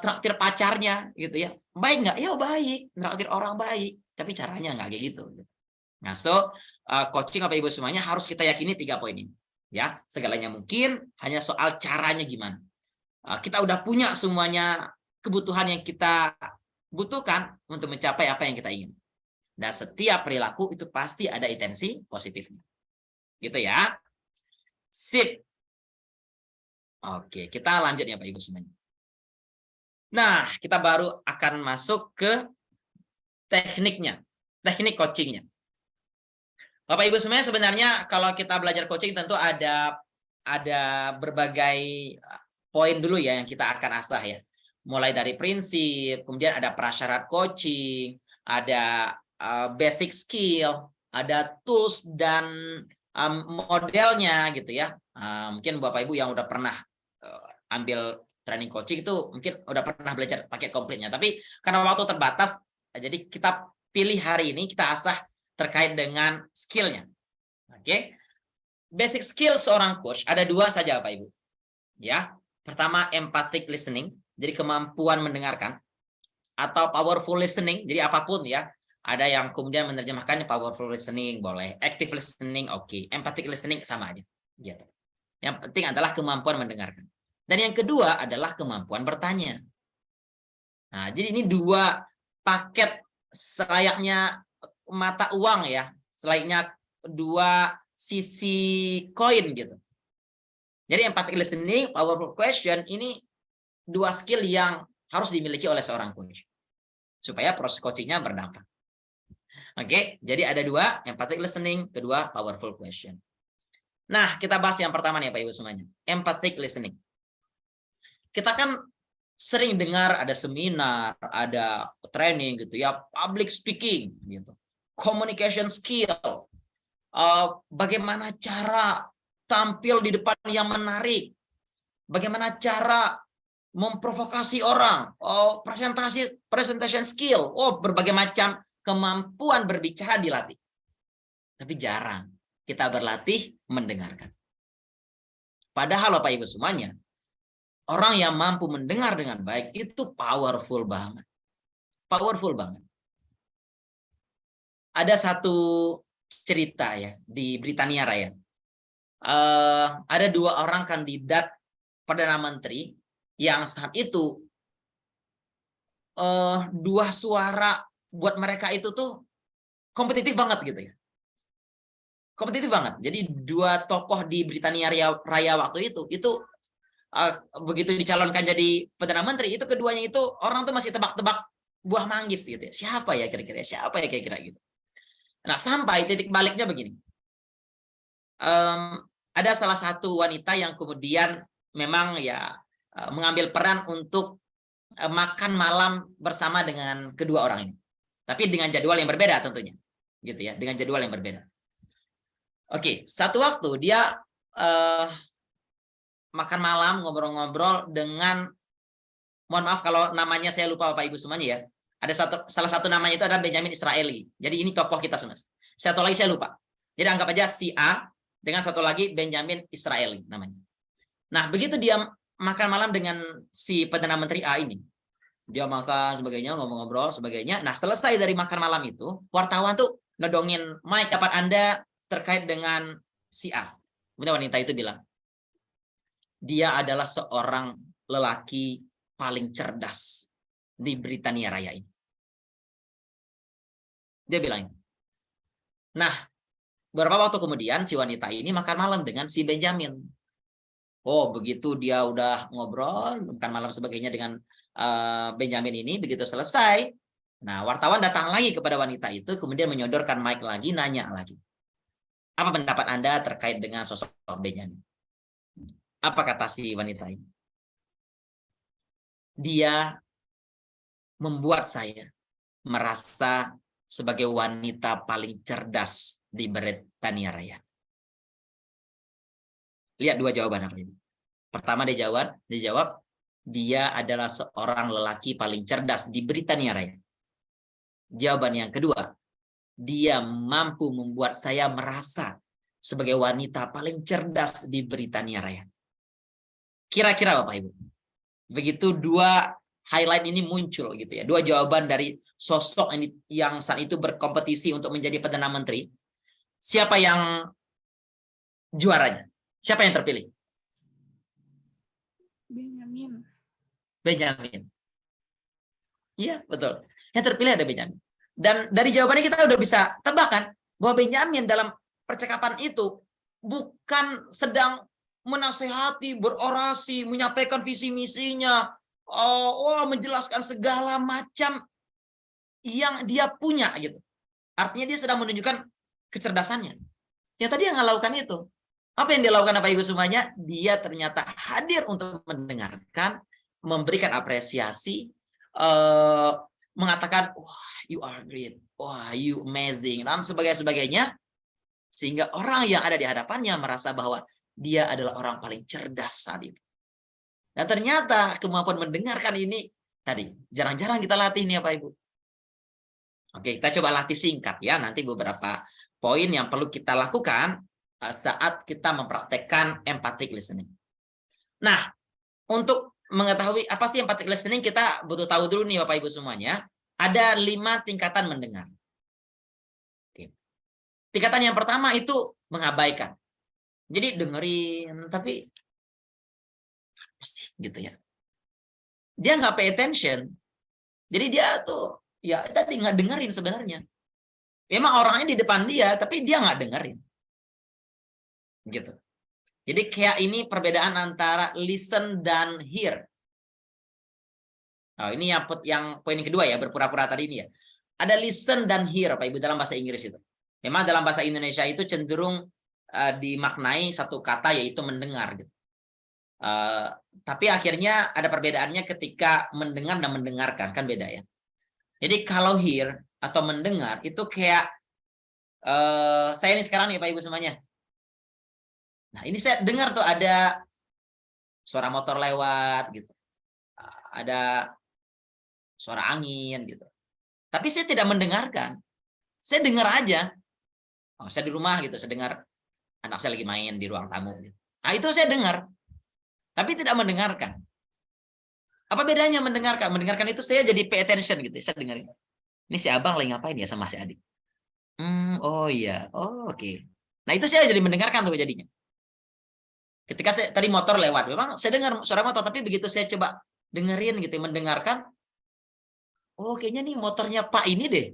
traktir pacarnya gitu ya. Baik nggak? Ya baik, traktir orang baik, tapi caranya nggak kayak gitu. Nah, coaching Bapak Ibu semuanya harus kita yakini 3 poin ini. Ya, segalanya mungkin, hanya soal caranya gimana. Kita udah punya semuanya kebutuhan yang kita butuhkan untuk mencapai apa yang kita ingin. Dan setiap perilaku itu pasti ada intensi positifnya. Gitu ya. Sip. Oke, kita lanjut ya Pak Ibu semuanya. Nah, kita baru akan masuk ke tekniknya, teknik coachingnya. Bapak Ibu semuanya, sebenarnya kalau kita belajar coaching tentu ada berbagai poin dulu ya yang kita akan asah ya. Mulai dari prinsip, kemudian ada prasyarat coaching, ada basic skill, ada tools dan modelnya gitu ya. Mungkin Bapak Ibu yang udah pernah ambil training coaching itu mungkin udah pernah belajar paket komplitnya. Tapi karena waktu terbatas, jadi kita pilih hari ini kita asah terkait dengan skillnya. Oke, basic skill seorang coach ada 2 saja Bapak Ibu. Ya, pertama empathic listening, jadi kemampuan mendengarkan, atau powerful listening, jadi apapun ya. Ada yang kemudian menerjemahkannya powerful listening boleh, active listening oke, empathic listening sama aja. Gitu. Yang penting adalah kemampuan mendengarkan. Dan yang kedua adalah kemampuan bertanya. Nah, jadi ini 2 paket selayaknya mata uang ya, selayaknya 2 sisi koin gitu. Jadi empathic listening, powerful question ini 2 skill yang harus dimiliki oleh seorang coach supaya proses coachingnya berdampak. Oke, jadi ada 2, empathic listening, kedua powerful question. Nah, kita bahas yang pertama nih Pak Ibu semuanya, empathic listening. Kita kan sering dengar ada seminar, ada training gitu ya, public speaking gitu, communication skill, bagaimana cara tampil di depan yang menarik, bagaimana cara memprovokasi orang, presentation skill, berbagai macam kemampuan berbicara dilatih. Tapi jarang kita berlatih mendengarkan. Padahal Bapak Ibu semuanya, orang yang mampu mendengar dengan baik itu powerful banget. Powerful banget. Ada satu cerita ya di Britania Raya. Ada 2 orang kandidat Perdana Menteri yang saat itu 2 suara buat mereka itu tuh kompetitif banget gitu ya. Kompetitif banget. Jadi 2 tokoh di Britania Raya waktu itu begitu dicalonkan jadi Perdana Menteri, itu keduanya itu orang tuh masih tebak-tebak buah manggis gitu ya. Siapa ya kira-kira? Siapa ya kira-kira gitu. Nah, sampai titik baliknya begini. ada salah satu wanita yang kemudian memang ya mengambil peran untuk makan malam bersama dengan kedua orang ini. Tapi dengan jadwal yang berbeda tentunya. Gitu ya, dengan jadwal yang berbeda. Oke, satu waktu dia makan malam ngobrol-ngobrol dengan, mohon maaf kalau namanya saya lupa Bapak Ibu semuanya ya. Ada salah satu namanya itu adalah Benjamin Israeli. Jadi ini tokoh kita semua. Satu lagi saya lupa. Jadi anggap aja si A dengan satu lagi Benjamin Israeli namanya. Nah, begitu dia makan malam dengan si Perdana Menteri A ini. Dia makan sebagainya, ngobrol-ngobrol sebagainya. Nah, selesai dari makan malam itu, wartawan tuh nodongin, "Mike, dapat Anda terkait dengan si A?" Kemudian wanita itu bilang, "Dia adalah seorang lelaki paling cerdas di Britania Raya ini." Dia bilang itu. Nah, beberapa waktu kemudian si wanita ini makan malam dengan si Benjamin. Oh, begitu dia udah ngobrol, makan malam sebagainya dengan Benjamin ini, begitu selesai, nah wartawan datang lagi kepada wanita itu, kemudian menyodorkan mic lagi, nanya lagi. Apa pendapat Anda terkait dengan sosok Benjamin? Apa kata si wanita ini? Dia membuat saya merasa sebagai wanita paling cerdas di Britania Raya. Lihat dua jawaban apa ini. Pertama dia jawab, dia adalah seorang lelaki paling cerdas di Britania Raya. Jawaban yang kedua, dia mampu membuat saya merasa sebagai wanita paling cerdas di Britania Raya. Kira-kira Bapak Ibu, begitu dua highlight ini muncul gitu ya, dua jawaban dari sosok ini yang saat itu berkompetisi untuk menjadi Perdana Menteri, siapa yang juaranya? Siapa yang terpilih? Benjamin. Iya, betul. Yang terpilih ada Benjamin. Dan dari jawabannya kita udah bisa tebak kan bahwa Benjamin dalam percakapan itu bukan sedang menasehati, berorasi, menyampaikan visi misinya, menjelaskan segala macam yang dia punya gitu. Artinya dia sedang menunjukkan kecerdasannya. Yang tadi yang melakukan itu. Apa yang dia lakukan Bapak Ibu semuanya? Dia ternyata hadir untuk mendengarkan, memberikan apresiasi, mengatakan, wah, you are great, wah, you amazing, dan sebagainya, sehingga orang yang ada di hadapannya merasa bahwa dia adalah orang paling cerdas saat itu. Dan ternyata kemampuan mendengarkan ini tadi jarang-jarang kita latih nih Bapak Ibu. Oke, kita coba latih singkat ya, nanti beberapa poin yang perlu kita lakukan saat kita mempraktekkan empathic listening. Nah, untuk mengetahui apa sih empathic listening, kita butuh tahu dulu nih Bapak Ibu semuanya, ada 5 tingkatan mendengar. Oke. Tingkatan yang pertama itu mengabaikan. Jadi dengerin, tapi apa sih gitu ya. Dia nggak pay attention. Jadi dia tuh, ya tadi nggak dengerin sebenarnya. Memang orangnya di depan dia, tapi dia nggak dengerin. Gitu. Jadi kayak ini perbedaan antara listen dan hear. Oh, ini yang poin kedua ya, berpura-pura tadi ini ya. Ada listen dan hear, Pak Ibu, dalam bahasa Inggris itu. Memang dalam bahasa Indonesia itu cenderung dimaknai satu kata yaitu mendengar. Gitu. Tapi akhirnya ada perbedaannya ketika mendengar dan mendengarkan, kan beda ya. Jadi kalau hear atau mendengar itu kayak saya ini sekarang nih Pak Ibu semuanya. Nah ini saya dengar tuh ada suara motor lewat gitu. Ada suara angin gitu. Tapi saya tidak mendengarkan. Saya dengar aja. Oh, saya di rumah gitu, saya dengar anak saya lagi main di ruang tamu. Gitu. Nah itu saya dengar. Tapi tidak mendengarkan. Apa bedanya mendengarkan? Mendengarkan itu saya jadi pay attention gitu. Saya dengerin. Ini si abang lagi ngapain ya sama si adik? Oh iya. Oh oke. Nah itu saya jadi mendengarkan tuh jadinya. Ketika saya tadi motor lewat, memang saya dengar suara motor, tapi begitu saya coba dengerin gitu, mendengarkan, oh kayaknya nih motornya Pak ini deh.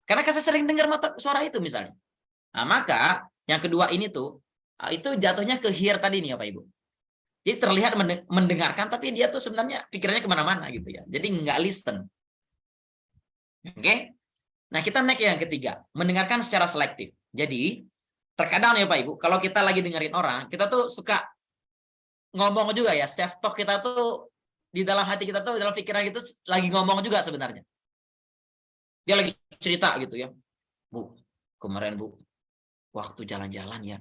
Karena saya sering dengar suara itu misalnya. Nah, maka yang kedua ini tuh, itu jatuhnya ke hear tadi nih Bapak Ibu. Jadi terlihat mendengarkan, tapi dia tuh sebenarnya pikirannya kemana-mana gitu ya. Jadi nggak listen. Oke? Nah kita naik yang ketiga, mendengarkan secara selektif. Jadi terkadang ya Pak Ibu, kalau kita lagi dengerin orang, kita tuh suka ngomong juga ya, self talk kita tuh di dalam hati kita tuh, dalam pikiran kita tuh lagi ngomong juga sebenarnya. Dia lagi cerita gitu ya. Bu, kemarin Bu, waktu jalan-jalan ya,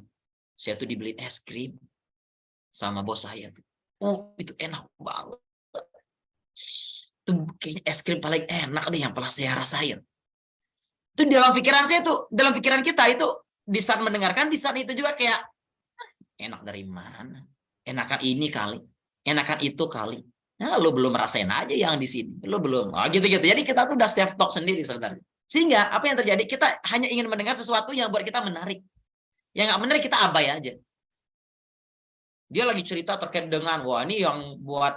saya tuh dibeli es krim sama bos saya tuh. Oh, itu enak banget. Itu kayaknya es krim paling enak deh yang pernah saya rasain. Itu dalam pikiran saya tuh, dalam pikiran kita itu di saat mendengarkan, di saat itu juga kayak enak dari mana? Enakan ini kali, enakan itu kali. Nah, lo belum rasain aja yang di sini. Lo belum. Oh, gitu-gitu. Jadi kita tuh udah self talk sendiri sebenarnya. Sehingga apa yang terjadi? Kita hanya ingin mendengar sesuatu yang buat kita menarik. Yang nggak menarik kita abai aja. Dia lagi cerita terkait dengan, wah ini yang buat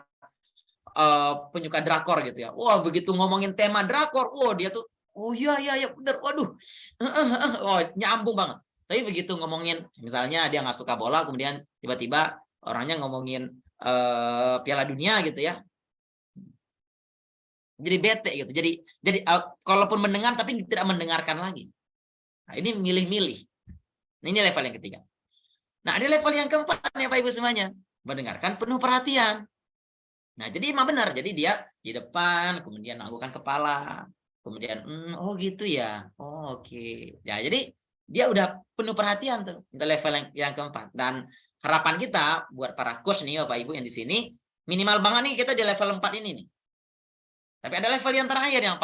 penyuka drakor gitu ya. Wah, begitu ngomongin tema drakor, wah dia tuh, oh iya bener, waduh, oh nyambung banget. Tapi begitu ngomongin, misalnya dia nggak suka bola, kemudian tiba-tiba orangnya ngomongin Piala Dunia gitu ya, jadi bete gitu. Jadi kalaupun mendengar tapi tidak mendengarkan lagi. Nah, ini milih-milih. Ini level yang ketiga. Nah, ada level yang keempat nih Pak Ibu semuanya, mendengarkan penuh perhatian. Nah, jadi emang benar. Jadi dia di depan, kemudian menganggukkan kepala, kemudian, oh gitu ya, oh, oke. Ya, jadi dia udah penuh perhatian tuh, untuk level yang keempat. Dan harapan kita buat para coach nih, Bapak Ibu yang di sini, minimal banget nih kita di level 4 ini nih. Tapi ada level yang terakhir yang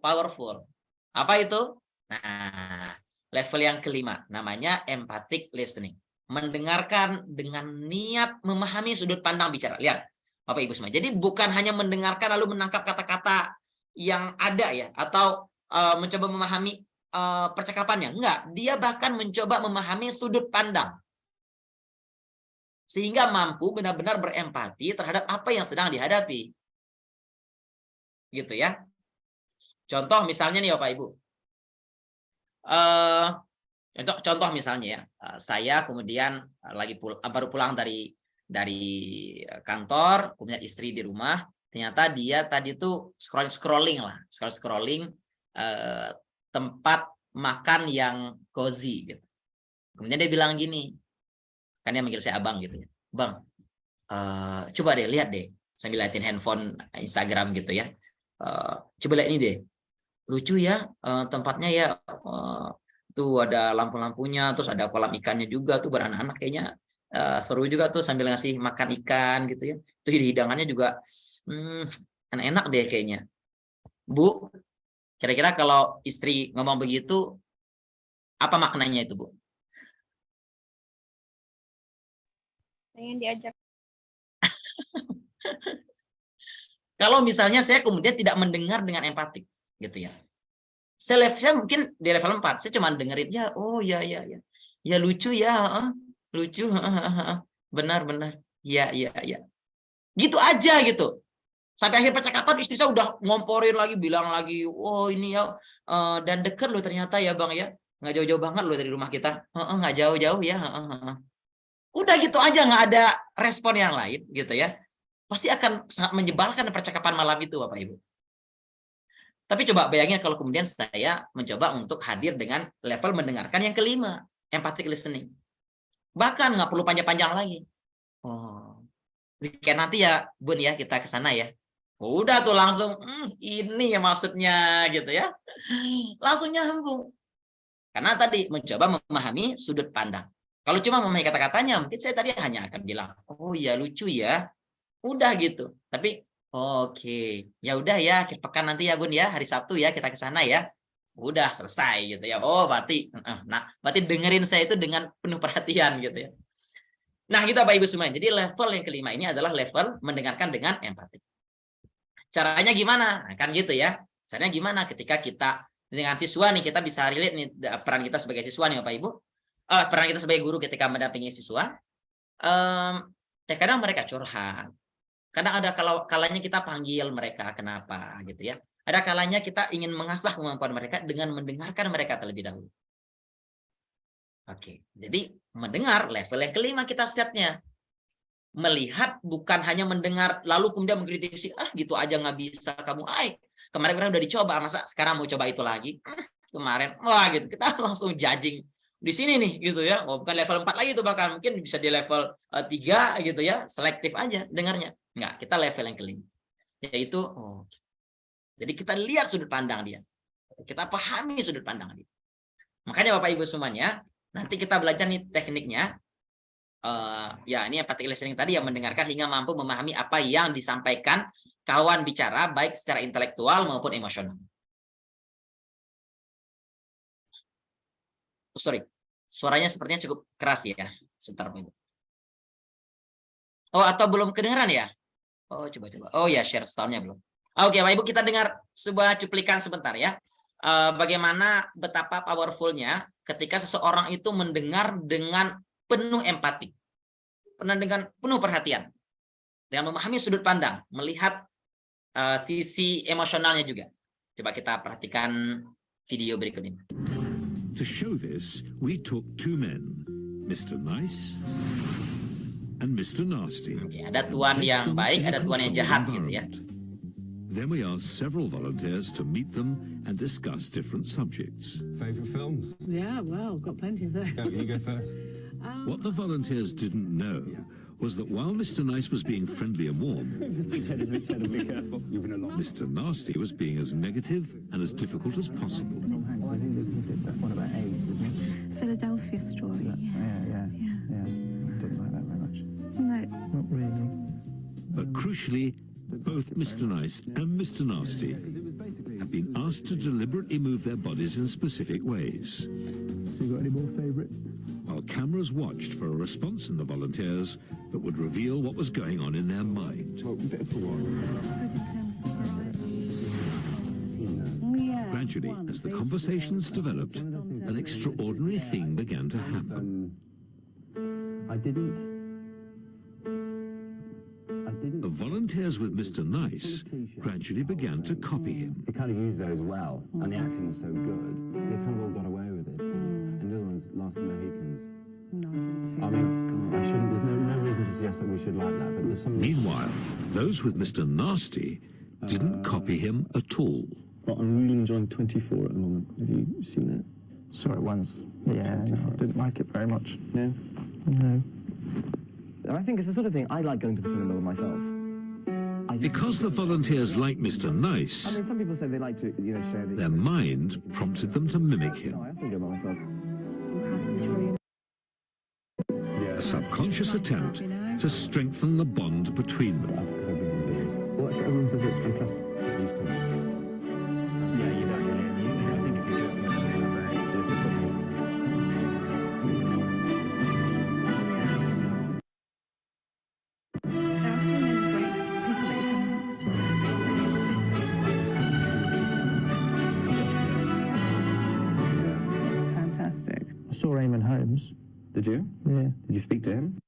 powerful. Apa itu? Nah, level yang kelima, namanya empathic listening. Mendengarkan dengan niat memahami sudut pandang bicara. Lihat, Bapak Ibu semua. Jadi bukan hanya mendengarkan lalu menangkap kata-kata yang ada ya, atau mencoba memahami percakapannya. Enggak, dia bahkan mencoba memahami sudut pandang. Sehingga mampu benar-benar berempati terhadap apa yang sedang dihadapi. Gitu ya. Contoh misalnya nih Bapak Ibu. Contoh misalnya ya, saya kemudian baru pulang dari kantor, kemudian istri di rumah, ternyata dia tadi tuh scrolling tempat makan yang cozy gitu. Kemudian dia bilang gini, kan dia manggil saya abang gitu ya, bang, coba deh lihat deh, sambil liatin handphone Instagram gitu ya, coba lihat ini deh, lucu ya tempatnya ya, tuh ada lampu-lampunya, terus ada kolam ikannya juga tuh beranak-anak kayaknya. Seru juga tuh sambil ngasih makan ikan gitu ya. Tuh hidangannya juga enak-enak deh kayaknya. Bu, kira-kira kalau istri ngomong begitu, apa maknanya itu Bu? Pengen diajak. Kalau misalnya saya kemudian tidak mendengar dengan empatik gitu ya. Saya mungkin di level 4, saya cuma dengerin ya, oh ya lucu ya, lucu, benar, ya, gitu aja gitu. Sampai akhir percakapan istri saya udah ngomporin lagi, bilang lagi, oh ini ya, dan deket loh ternyata ya bang ya, nggak jauh-jauh banget loh dari rumah kita, nggak jauh-jauh ya, udah gitu aja, nggak ada respon yang lain gitu ya, pasti akan sangat menyebalkan percakapan malam itu Bapak Ibu. Tapi coba bayangin kalau kemudian saya mencoba untuk hadir dengan level mendengarkan yang kelima, empathic listening. Bahkan nggak perlu panjang-panjang lagi. Oh, weekend nanti ya Bun ya, kita ke sana ya. Udah tuh langsung, ini ya maksudnya gitu ya. Langsung nyambung. Karena tadi mencoba memahami sudut pandang. Kalau cuma memahami kata-katanya, mungkin saya tadi hanya akan bilang, oh ya lucu ya. Udah gitu. Tapi oke, ya udah ya, akhir pekan nanti ya Bun ya, hari Sabtu ya kita ke sana ya. Udah selesai gitu ya. Oh, berarti dengerin saya itu dengan penuh perhatian gitu ya. Nah, gitu Bapak Ibu semua. Jadi level yang kelima ini adalah level mendengarkan dengan empati. Caranya gimana? Kan gitu ya. Caranya gimana ketika kita dengan siswa nih, kita bisa relate nih peran kita sebagai siswa nih Bapak Ibu. Peran kita sebagai guru ketika mendampingi siswa. Kadang mereka curhat. Kadang ada kalanya kita panggil mereka, kenapa gitu ya. Ada kalanya kita ingin mengasah kemampuan mereka dengan mendengarkan mereka terlebih dahulu. Oke, jadi mendengar level yang kelima kita setnya. Melihat bukan hanya mendengar lalu kemudian mengkritisi, gitu aja nggak bisa kamu. Kemarin udah dicoba, masa sekarang mau coba itu lagi? Kemarin, wah gitu, kita langsung judging. di sini nih gitu ya. Oh, bukan level 4 lagi tuh, bahkan mungkin bisa di level 3 gitu ya, selektif aja dengarnya. Enggak, kita level yang kelima. Yaitu jadi kita lihat sudut pandang dia. Kita pahami sudut pandang dia. Makanya Bapak Ibu semuanya, nanti kita belajar nih tekniknya. Ya ini empathic listening tadi, yang mendengarkan hingga mampu memahami apa yang disampaikan kawan bicara, baik secara intelektual maupun emosional. Sorry, suaranya sepertinya cukup keras ya. Sebentar, Bapak Ibu. Oh, atau belum kedengeran ya? Oh, coba. Oh ya, share sound-nya belum. Oke, Bapak Ibu, kita dengar sebuah cuplikan sebentar ya. Bagaimana betapa powerful-nya ketika seseorang itu mendengar dengan penuh empati, dengan penuh perhatian, dengan memahami sudut pandang, melihat sisi emosionalnya juga. Coba kita perhatikan video berikut ini. To show this, we took two men, Mr. Nice and Mr. Nasty. Oke, ada tuan yang baik, ada tuan yang jahat gitu ya. Then we asked several volunteers to meet them and discuss different subjects. Favorite films? Yeah, well, got plenty of those. You go first. What the volunteers didn't know was that while Mr. Nice was being friendly and warm, Be careful. You've been a lot. Mr. Nasty was being as negative and as difficult as possible. Philadelphia Story. Yeah. Didn't like that very much. No, Not really. But crucially, both Mr. Nice and Mr. Nasty have been asked to deliberately move their bodies in specific ways. So you got any more favourites? While cameras watched for a response in the volunteers that would reveal what was going on in their mind. Well, a bit of a one. good in terms of priority. Yeah. Gradually, as the conversations developed, an extraordinary thing began to happen. I didn't. The volunteers with Mr. Nice gradually began to copy him. They kind of used those well, and the acting was so good. They kind of all got away with it. And the other ones, Last of the Mohicans. No, I didn't see I mean, God, I shouldn't. There's no reason to suggest that we should like that. But there's some. Meanwhile, those with Mr. Nasty didn't copy him at all. Well, I'm really enjoying 24 at the moment. Have you seen that? Saw it once. Yeah, I didn't like it very much. No? No. And I think it's the sort of thing I like going to the cinema with myself. Because the volunteers like Mr. I Nice, mean, some people say they like to, share the. their mind prompted them to mimic him. No, I often go by myself. A subconscious attempt to strengthen the bond between them. Because I've been in the business. Well, that's what everyone says. It's fantastic. Get used to it. Yeah, you don't really. I think if you do it, it's very difficult. There are so many great people that you can Fantastic. I saw Raymond Holmes. Did you? Yeah. Did you speak to him?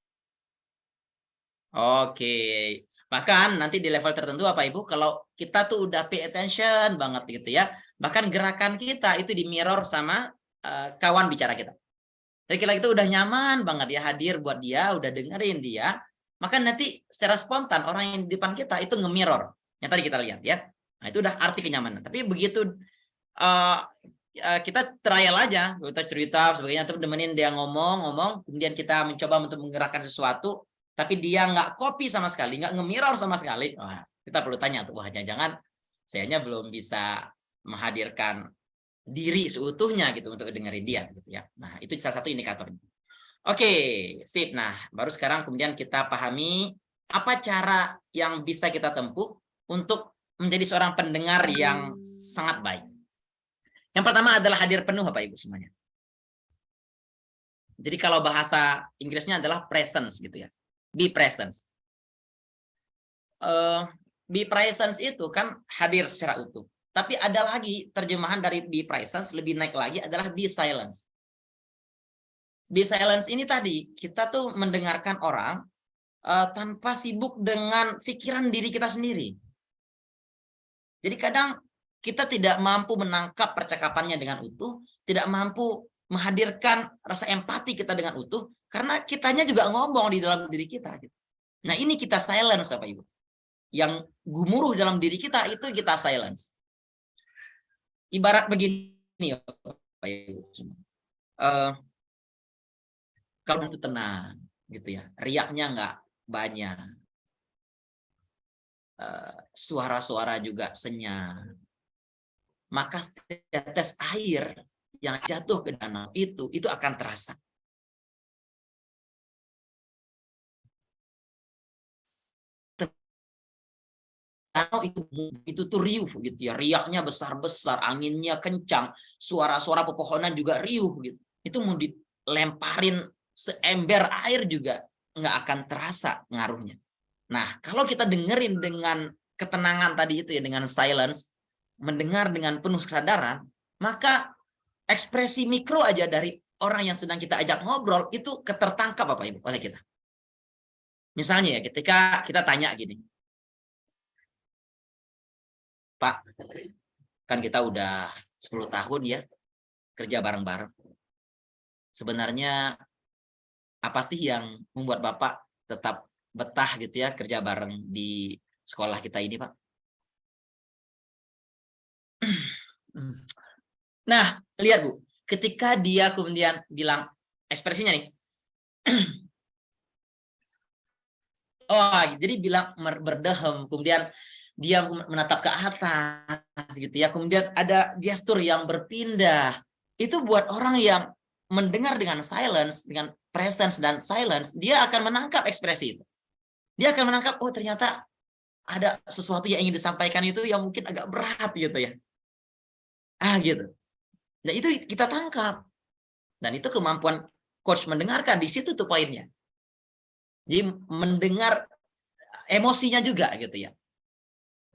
Oke, bahkan nanti di level tertentu Bapak Ibu, kalau kita tuh udah pay attention banget gitu ya, bahkan gerakan kita itu di mirror sama kawan bicara kita. Jadi kita udah nyaman banget ya hadir buat dia, udah dengerin dia, maka nanti secara spontan orang yang di depan kita itu nge-mirror yang tadi kita lihat ya. Nah itu udah arti kenyamanan. Tapi begitu kita trial aja, kita cerita sebagainya, terus demenin dia ngomong, kemudian kita mencoba untuk menggerakkan sesuatu, tapi dia nggak copy sama sekali, nggak nge-mirror sama sekali. Wah, kita perlu tanya tuh, wah jangan-jangan sayanya belum bisa menghadirkan diri seutuhnya gitu untuk dengerin dia gitu ya. Nah, itu salah satu indikatornya. Oke, sip. Nah, baru sekarang kemudian kita pahami apa cara yang bisa kita tempuh untuk menjadi seorang pendengar yang sangat baik. Yang pertama adalah hadir penuh Bapak Ibu semuanya. Jadi kalau bahasa Inggrisnya adalah presence gitu ya. Be presence. Be presence itu kan hadir secara utuh. Tapi ada lagi terjemahan dari be presence, lebih naik lagi adalah be silence. Be silence ini tadi, kita tuh mendengarkan orang tanpa sibuk dengan pikiran diri kita sendiri. Jadi kadang kita tidak mampu menangkap percakapannya dengan utuh, tidak mampu menghadirkan rasa empati kita dengan utuh, karena kitanya juga ngomong di dalam diri kita. Nah ini kita silence Bapak Ibu. Yang gumuruh dalam diri kita itu kita silence. Ibarat begini Bapak Ibu. Kalau itu tenang, gitu ya. Riaknya nggak banyak. Suara-suara juga senyap. Maka tetes air yang jatuh ke danau itu akan terasa. Danau itu tuh riuh gitu ya, riaknya besar-besar, anginnya kencang, suara-suara pepohonan juga riuh gitu. Itu mau dilemparin seember air juga nggak akan terasa ngaruhnya. Nah, kalau kita dengerin dengan ketenangan tadi itu ya, dengan silence, mendengar dengan penuh kesadaran, maka ekspresi mikro aja dari orang yang sedang kita ajak ngobrol itu ketertangkap Bapak Ibu oleh kita. Misalnya ya, ketika kita tanya gini, Pak, kan kita udah 10 tahun ya kerja bareng-bareng. Sebenarnya apa sih yang membuat Bapak tetap betah gitu ya kerja bareng di sekolah kita ini, Pak? Nah, lihat Bu, ketika dia kemudian bilang ekspresinya nih, oh, jadi bilang berdehem, kemudian dia menatap ke atas gitu ya, kemudian ada gestur yang berpindah. Itu buat orang yang mendengar dengan silence, dengan presence dan silence, dia akan menangkap ekspresi itu. Dia akan menangkap, oh ternyata ada sesuatu yang ingin disampaikan itu yang mungkin agak berat gitu ya. Gitu. Nah itu kita tangkap. Dan itu kemampuan coach mendengarkan, di situ tuh poinnya. Jadi mendengar emosinya juga gitu ya.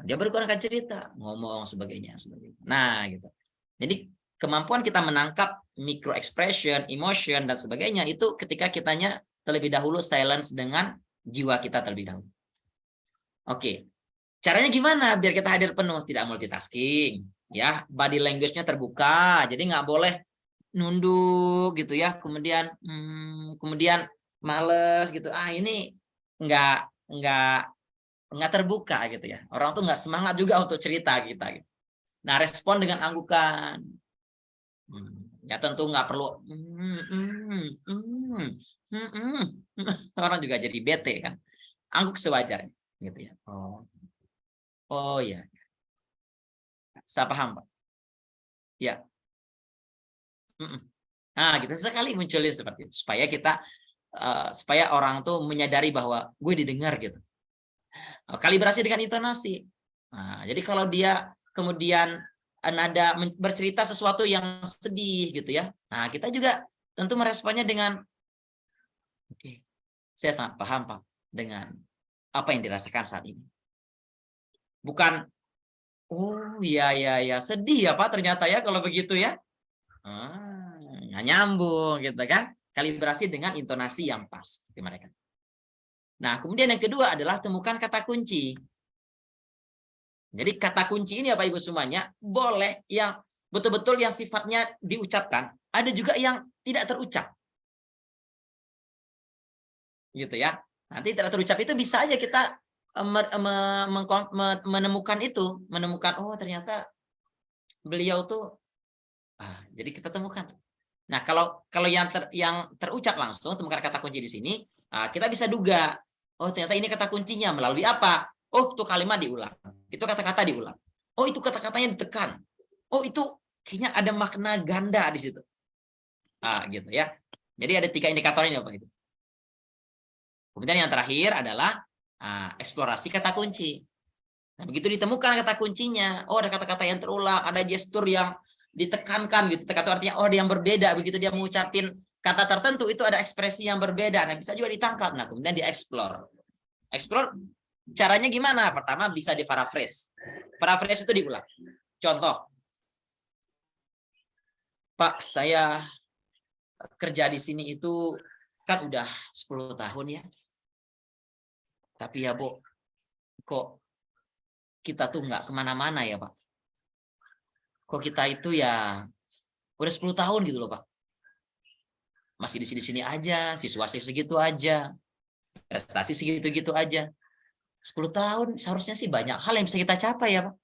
Dia baru akan cerita, ngomong sebagainya. Nah gitu. Jadi kemampuan kita menangkap micro expression, emotion dan sebagainya itu ketika kitanya terlebih dahulu silence dengan jiwa kita terlebih dahulu. Oke. Caranya gimana biar kita hadir penuh? Tidak multitasking, ya. Body language-nya terbuka, jadi nggak boleh nunduk gitu ya. Kemudian males gitu. Ini nggak terbuka gitu ya. Orang tuh nggak semangat juga untuk cerita kita. Gitu. Nah, respon dengan anggukan. Ya tentu nggak perlu. Orang juga jadi bete kan. Angguk sewajarnya, gitu ya. Oh ya. Saya paham, Pak. Ya. Nah, gitu sekali munculin seperti itu supaya kita supaya orang tuh menyadari bahwa gue didengar gitu. Kalibrasi dengan intonasi. Nah, jadi kalau dia kemudian nada bercerita sesuatu yang sedih gitu ya. Nah, kita juga tentu meresponnya dengan oke. Saya sangat paham, Pak, dengan apa yang dirasakan saat ini. Bukan oh iya sedih ya Pak ternyata ya kalau begitu ya. Nggak nyambung gitu kan. Kalibrasi dengan intonasi yang pas di mereka. Nah, kemudian yang kedua adalah temukan kata kunci. Jadi kata kunci ini Bapak Ibu semuanya boleh yang betul-betul yang sifatnya diucapkan, ada juga yang tidak terucap. Gitu ya. Nanti tidak terucap itu bisa aja kita menemukan itu, oh ternyata beliau tuh jadi kita temukan. Nah, kalau yang terucap langsung, temukan kata kunci di sini, kita bisa duga, oh ternyata ini kata kuncinya melalui apa? Oh, itu kalimat diulang. Itu kata-kata diulang. Oh, itu kata-katanya ditekan. Oh, itu kayaknya ada makna ganda di situ. Gitu ya. Jadi ada 3 indikator ini Bapak Ibu. Kemudian yang terakhir adalah eksplorasi kata kunci. Nah, begitu ditemukan kata kuncinya, oh ada kata-kata yang terulang, ada gestur yang ditekankan gitu. Kata artinya oh ada yang berbeda, begitu dia mengucapin kata tertentu itu ada ekspresi yang berbeda. Nah, bisa juga ditangkap. Nah, kemudian dieksplor. Eksplor caranya gimana? Pertama bisa di paraphrase. Paraphrase itu diulang. Contoh. Pak, saya kerja di sini itu kan udah 10 tahun ya. Tapi ya, Bu, kok kita tuh nggak kemana-mana ya, Pak? Kok kita itu ya udah 10 tahun gitu loh, Pak. Masih di sini-sini aja, siswa segitu aja, prestasi segitu-gitu aja. 10 tahun seharusnya sih banyak hal yang bisa kita capai ya, Pak.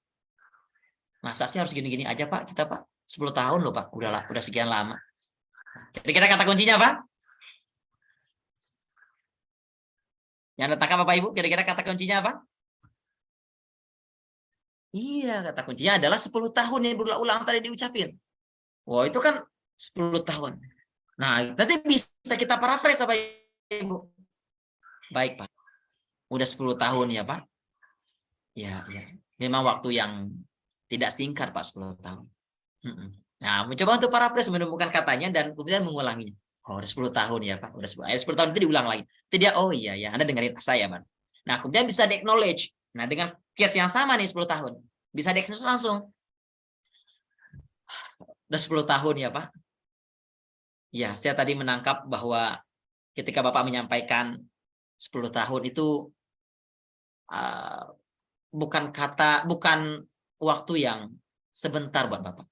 Masa sih harus gini-gini aja, Pak, kita, Pak? 10 tahun loh, Pak. Udah sekian lama. Kira-kira kata kuncinya apa? Yang Anda tangkap Bapak Ibu, kira-kira kata kuncinya apa? Iya, kata kuncinya adalah 10 tahun yang berulang-ulang tadi diucapin. Wah, itu kan 10 tahun. Nah, nanti bisa kita paraphrase Bapak Ibu. Baik, Pak. Udah 10 tahun ya, Pak? Ya, ya. Memang waktu yang tidak singkat, Pak, 10 tahun. Nah, mencoba untuk paraphrase menemukan katanya dan kemudian mengulanginya. Oh, udah 10 tahun ya, Pak. Udah 10 tahun itu diulang lagi. Itu dia, oh iya, ya. Anda dengerin saya, Pak. Nah, kemudian bisa di-acknowledge. Nah, dengan case yang sama nih 10 tahun. Bisa di-acknowledge langsung. Udah 10 tahun ya, Pak. Ya, saya tadi menangkap bahwa ketika Bapak menyampaikan 10 tahun itu bukan waktu yang sebentar buat Bapak.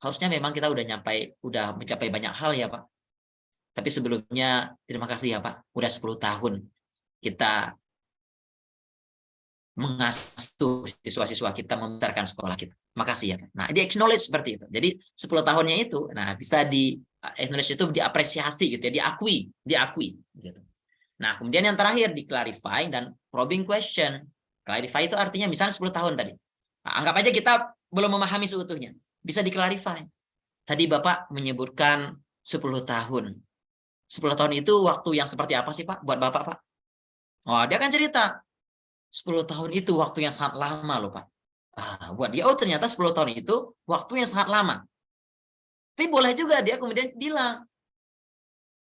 Harusnya memang kita udah mencapai banyak hal ya, Pak. Tapi sebelumnya terima kasih ya, Pak. Udah 10 tahun kita mengasuh siswa-siswa kita, membesarkan sekolah kita. Makasih ya, Pak. Nah, di acknowledge seperti itu. Jadi 10 tahunnya itu, nah bisa di acknowledge itu diapresiasi gitu ya, diakui gitu. Nah, kemudian yang terakhir di clarify dan probing question. Clarify itu artinya misalnya 10 tahun tadi. Nah, anggap aja kita belum memahami seutuhnya. Bisa di-clarify. Tadi Bapak menyebutkan 10 tahun. 10 tahun itu waktu yang seperti apa sih, Pak? Buat Bapak, Pak? Oh, dia akan cerita. 10 tahun itu waktu yang sangat lama loh, Pak. Buat dia, oh ternyata 10 tahun itu waktu yang sangat lama. Tapi boleh juga dia kemudian bilang,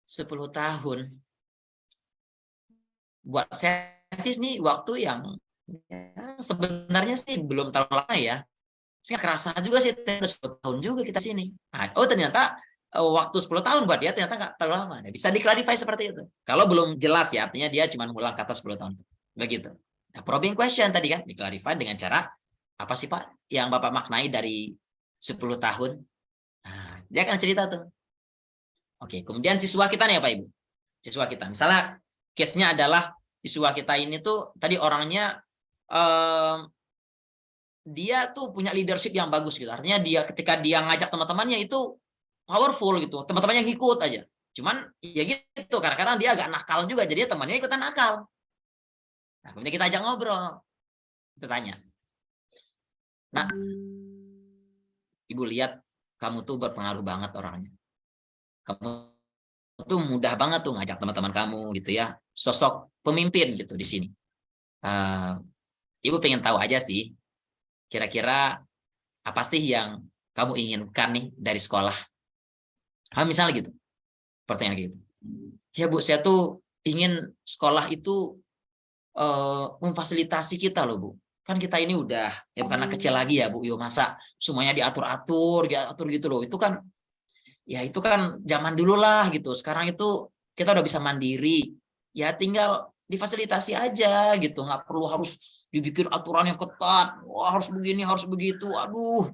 10 tahun. Buat saya sih ini waktu yang ya, sebenarnya sih belum terlalu lama ya. Saya kerasa juga sih, 10 tahun juga kita sini. Nah, oh ternyata waktu 10 tahun buat dia ternyata nggak terlalu lama. Bisa di-clarify seperti itu. Kalau belum jelas ya, artinya dia cuma mengulang kata 10 tahun. Begitu. Nah, probing question tadi kan di-clarify dengan cara, apa sih Pak yang Bapak maknai dari 10 tahun? Nah, dia akan cerita tuh. Oke, kemudian siswa kita nih ya Pak Ibu. Siswa kita. Misalnya case-nya adalah siswa kita ini tuh tadi orangnya dia tuh punya leadership yang bagus gitu. Artinya dia ketika dia ngajak teman-temannya itu powerful gitu. Teman-temannya ngikut aja. Cuman ya gitu, kadang-kadang dia agak nakal juga. Jadi temannya ikutan nakal. Nah, kemudian kita ajak ngobrol. Kita tanya. Nah, Ibu lihat kamu tuh berpengaruh banget orangnya. Kamu tuh mudah banget tuh ngajak teman-teman kamu gitu ya. Sosok pemimpin gitu di sini. Ibu pengen tahu aja sih. Kira-kira apa sih yang kamu inginkan nih dari sekolah? Misalnya gitu. Pertanyaan gitu. Ya Bu, saya tuh ingin sekolah itu memfasilitasi kita loh Bu. Kan kita ini udah, ya bukan anak kecil lagi ya Bu. Yo, masa semuanya diatur gitu loh. Itu kan, ya itu kan zaman dulu lah gitu. Sekarang itu kita udah bisa mandiri. Ya tinggal difasilitasi aja gitu. Nggak perlu harus dibikin aturan yang ketat. Wah, harus begini, harus begitu. Aduh,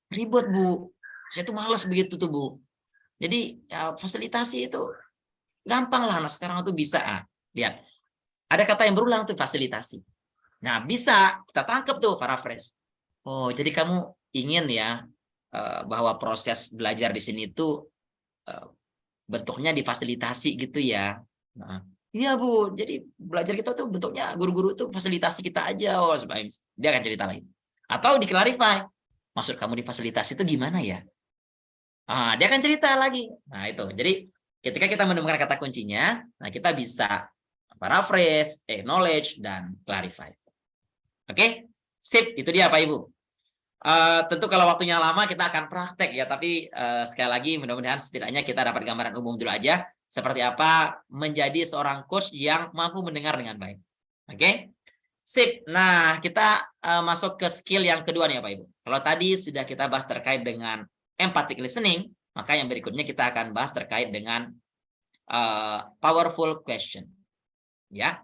ribet Bu. Saya tuh malas begitu tuh Bu. Jadi ya fasilitasi itu gampang lah. Nah sekarang tuh bisa. Lihat, ada kata yang berulang tuh fasilitasi. Nah bisa kita tangkap tuh paraphrase. Oh jadi kamu ingin ya bahwa proses belajar di sini tuh bentuknya difasilitasi gitu ya. Nah, iya Bu, jadi belajar kita tuh bentuknya guru-guru tuh fasilitasi kita aja. Oh, dia akan cerita lagi. Atau di-clarify, maksud kamu difasilitasi itu gimana ya? Dia akan cerita lagi. Nah itu, jadi ketika kita menemukan kata kuncinya, nah kita bisa paraphrase, acknowledge, dan clarify. Oke, sip, itu dia Pak Ibu. Tentu kalau waktunya lama kita akan praktek ya, tapi sekali lagi mudah-mudahan setidaknya kita dapat gambaran umum dulu aja seperti apa menjadi seorang coach yang mampu mendengar dengan baik. Oke, sip. Nah kita masuk ke skill yang kedua nih ya Pak Ibu. Kalau tadi sudah kita bahas terkait dengan empathic listening, maka yang berikutnya kita akan bahas terkait dengan powerful question. Ya,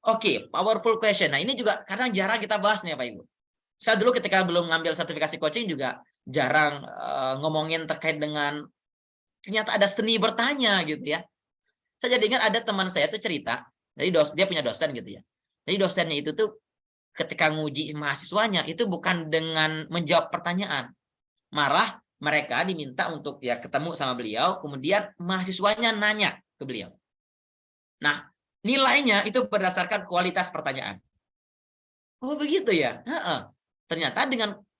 oke, powerful question. Nah ini juga kadang jarang kita bahas nih ya Pak Ibu. Saya dulu ketika belum ngambil sertifikasi coaching juga jarang ngomongin terkait dengan ternyata ada seni bertanya gitu ya. Saya jadi ingat ada teman saya tuh cerita, jadi dia punya dosen gitu ya. Jadi dosennya itu tuh ketika nguji mahasiswanya itu bukan dengan menjawab pertanyaan, malah mereka diminta untuk ya ketemu sama beliau, kemudian mahasiswanya nanya ke beliau. Nah, nilainya itu berdasarkan kualitas pertanyaan. Oh begitu ya. Ternyata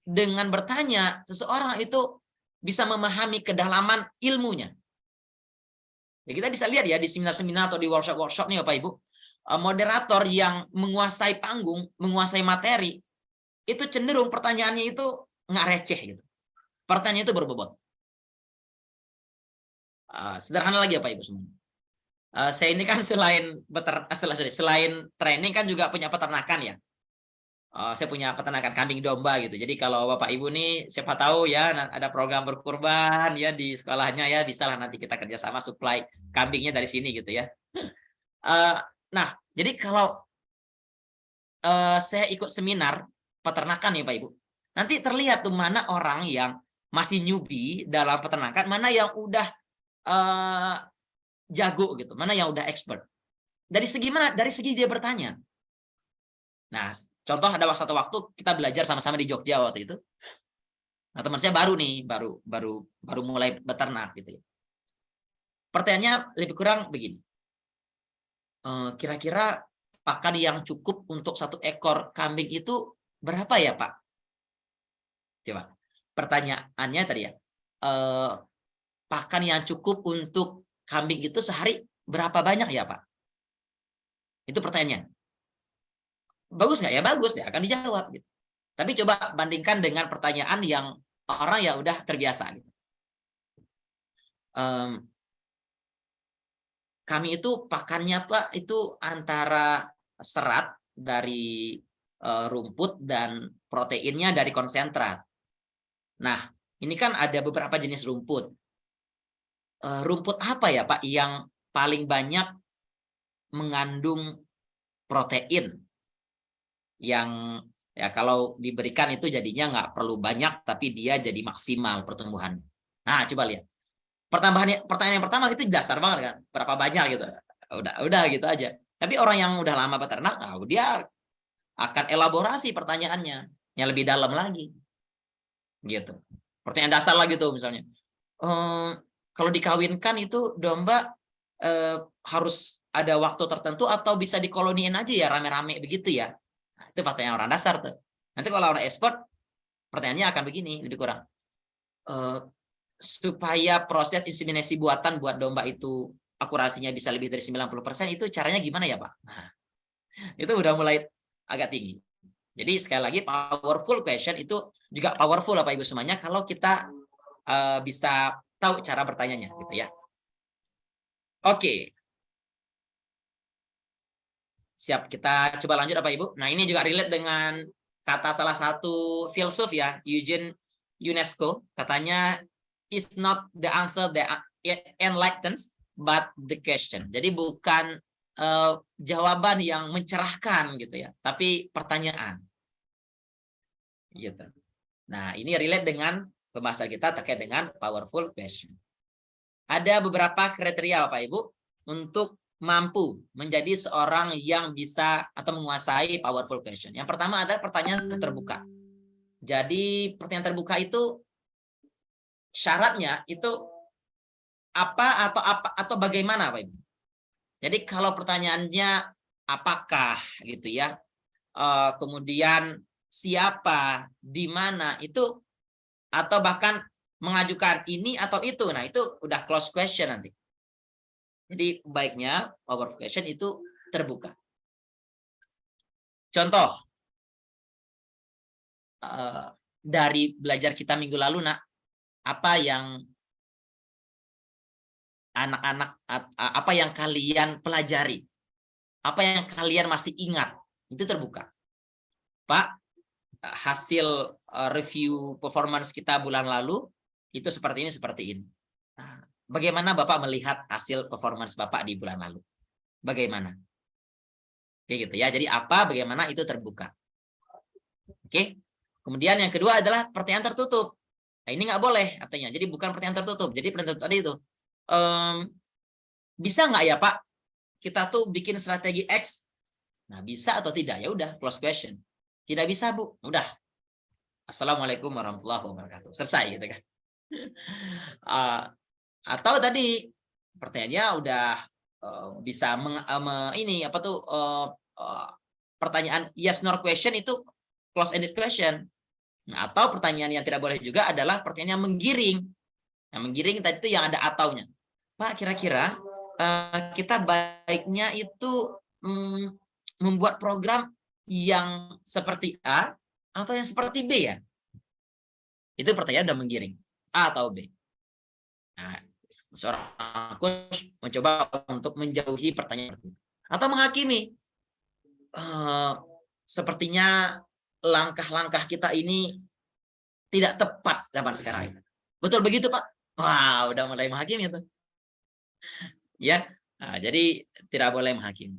dengan bertanya seseorang itu bisa memahami kedalaman ilmunya. Ya, kita bisa lihat ya di seminar-seminar atau di workshop-workshop nih Bapak Ibu, moderator yang menguasai panggung, menguasai materi, itu cenderung pertanyaannya itu nggak receh gitu. Pertanyaan itu berbobot. Sederhana lagi ya Pak Ibu semua. Saya ini kan selain training kan juga punya peternakan ya. Saya punya peternakan kambing domba gitu. Jadi kalau Bapak Ibu nih siapa tahu ya ada program berkurban ya di sekolahnya ya, bisa lah nanti kita kerjasama supply kambingnya dari sini gitu ya. Nah, jadi kalau saya ikut seminar peternakan nih Pak Ibu, nanti terlihat tuh mana orang yang masih newbie dalam peternakan, mana yang udah jago gitu, mana yang udah expert. Dari segi mana? Dari segi dia bertanya. Nah, contoh ada satu waktu kita belajar sama-sama di Jogja waktu itu. Nah, teman saya baru nih, baru mulai beternak gitu ya. Pertanyaannya lebih kurang begini. Kira-kira pakan yang cukup untuk 1 ekor kambing itu berapa ya, Pak? Coba. Pertanyaannya tadi ya. Pakan yang cukup untuk kambing itu sehari berapa banyak ya, Pak? Itu pertanyaannya. Bagus nggak ya? Bagus ya, akan dijawab. Gitu. Tapi coba bandingkan dengan pertanyaan yang orang yang udah terbiasa. Gitu. Kami itu pakannya Pak itu antara serat dari rumput dan proteinnya dari konsentrat. Nah, ini kan ada beberapa jenis rumput. Rumput apa ya Pak yang paling banyak mengandung protein? Yang ya kalau diberikan itu jadinya nggak perlu banyak tapi dia jadi maksimal pertumbuhan. Nah, coba lihat. Pertanyaan yang pertama itu dasar banget kan, berapa banyak gitu. Udah gitu aja. Tapi orang yang udah lama peternak, dia akan elaborasi pertanyaannya yang lebih dalam lagi. Gitu. Pertanyaan dasar lagi tuh misalnya. Kalau dikawinkan itu domba harus ada waktu tertentu atau bisa dikoloniin aja ya rame-rame begitu ya. Nah, itu pertanyaan orang dasar tuh. Nanti kalau orang expert, pertanyaannya akan begini, lebih kurang. Supaya proses inseminasi buatan buat domba itu akurasinya bisa lebih dari 90%, itu caranya gimana ya Pak? Nah, itu udah mulai agak tinggi. Jadi sekali lagi powerful question itu juga powerful Bapak Ibu semuanya kalau kita bisa tahu cara bertanyanya gitu ya. Oke. Siap, kita coba lanjut Bapak Ibu. Nah, ini juga relate dengan kata salah satu filsuf ya, Eugene Ionesco. Katanya, is not the answer that enlightens, but the question. Jadi bukan jawaban yang mencerahkan gitu ya, tapi pertanyaan. Gitu. Nah, ini relate dengan pembahasan kita terkait dengan powerful question. Ada beberapa kriteria Bapak Ibu untuk mampu menjadi seorang yang bisa atau menguasai powerful question. Yang pertama adalah pertanyaan terbuka. Jadi pertanyaan terbuka itu syaratnya itu apa atau bagaimana Pak Ibu. Jadi kalau pertanyaannya apakah gitu ya, kemudian siapa, di mana itu, atau bahkan mengajukan ini atau itu, nah itu udah close question nanti. Jadi baiknya powerful question itu terbuka. Contoh dari belajar kita minggu lalu nak, apa yang anak-anak, apa yang kalian pelajari, apa yang kalian masih ingat, itu terbuka. Pak, hasil review performance kita bulan lalu itu seperti ini. Nah, bagaimana Bapak melihat hasil performance Bapak di bulan lalu? Bagaimana? Oke gitu ya. Jadi apa, bagaimana itu terbuka. Oke. Kemudian yang kedua adalah pertanyaan tertutup. Nah, ini nggak boleh artinya. Jadi bukan pertanyaan tertutup. Jadi pertanyaan tertutup tadi itu. Bisa nggak ya Pak? Kita tuh bikin strategi X. Nah, bisa atau tidak? Ya udah, close question. Tidak bisa, Bu. Udah. Assalamualaikum warahmatullahi wabarakatuh. Selesai gitu kan. Atau tadi pertanyaannya udah bisa pertanyaan yes nor question itu close ended question. Nah, atau pertanyaan yang tidak boleh juga adalah pertanyaan yang menggiring. Yang menggiring tadi itu yang ada ataunya. Pak, kira-kira kita baiknya itu membuat program yang seperti A atau yang seperti B ya? Itu pertanyaan udah menggiring. A atau B. Nah, seorang coach mencoba untuk menjauhi pertanyaan itu. Atau menghakimi. Sepertinya langkah-langkah kita ini tidak tepat zaman sekarang. Betul begitu, Pak? Wah, udah mulai menghakimi itu. Ya, nah, jadi tidak boleh menghakimi.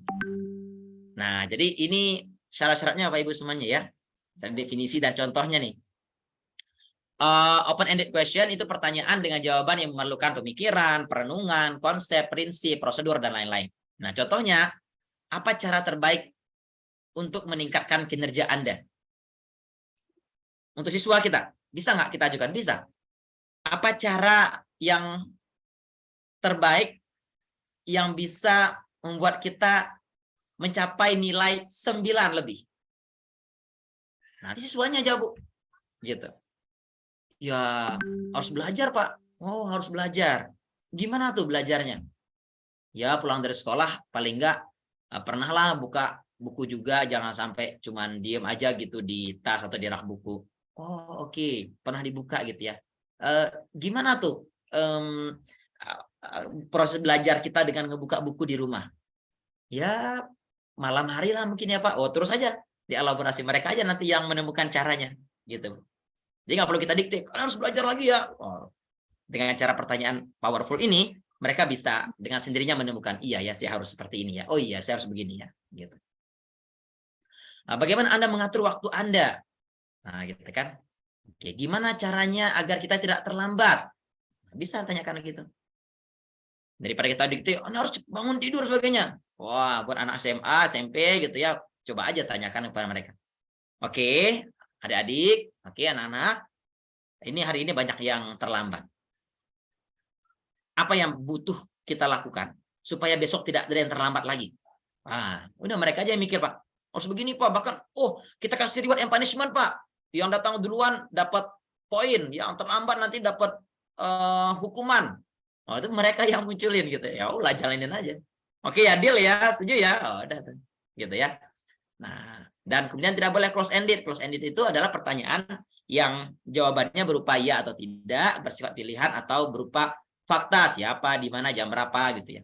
Nah, jadi ini syarat-syaratnya Bapak Ibu semuanya ya. Dan definisi dan contohnya nih. Open-ended question itu pertanyaan dengan jawaban yang memerlukan pemikiran, perenungan, konsep, prinsip, prosedur, dan lain-lain. Nah, contohnya, apa cara terbaik untuk meningkatkan kinerja Anda? Untuk siswa kita, bisa nggak kita ajukan? Bisa. Apa cara yang terbaik yang bisa membuat kita mencapai nilai 9 lebih? Nanti siswanya jawab, gitu. Ya, harus belajar, Pak. Oh, harus belajar. Gimana tuh belajarnya? Ya, pulang dari sekolah, paling nggak pernahlah buka buku juga, jangan sampai cuman diem aja gitu di tas atau di rak buku. Oh, oke. Pernah dibuka gitu ya. Gimana tuh proses belajar kita dengan ngebuka buku di rumah? Ya, malam hari lah mungkin ya, Pak. Oh, terus aja dielaborasi, mereka aja nanti yang menemukan caranya, gitu. Jadi nggak perlu kita dikte, kalian harus belajar lagi ya. Oh, dengan cara pertanyaan powerful ini, mereka bisa dengan sendirinya menemukan, iya ya, saya harus seperti ini ya. Oh iya, saya harus begini ya. Gitu. Nah, bagaimana Anda mengatur waktu Anda? Nah, gitu kan. Oke, gimana caranya agar kita tidak terlambat? Bisa tanyakan gitu. Daripada kita dikte, Anda harus bangun tidur sebagainya. Wah, buat anak SMA, SMP gitu ya, coba aja tanyakan kepada mereka. Oke, adik-adik, oke anak-anak, ini hari ini banyak yang terlambat. Apa yang butuh kita lakukan supaya besok tidak ada yang terlambat lagi? Udah mereka aja yang mikir, Pak. Harus begini, Pak. Bahkan, kita kasih reward and punishment, Pak. Yang datang duluan dapat poin, yang terlambat nanti dapat hukuman. Itu mereka yang munculin gitu. Ya udah jalanin aja. Oke ya, deal ya, setuju ya. Udah tuh. Gitu ya. Nah, dan kemudian tidak boleh close ended. Close ended itu adalah pertanyaan yang jawabannya berupa ya atau tidak, bersifat pilihan atau berupa fakta, siapa, di mana, jam berapa gitu ya.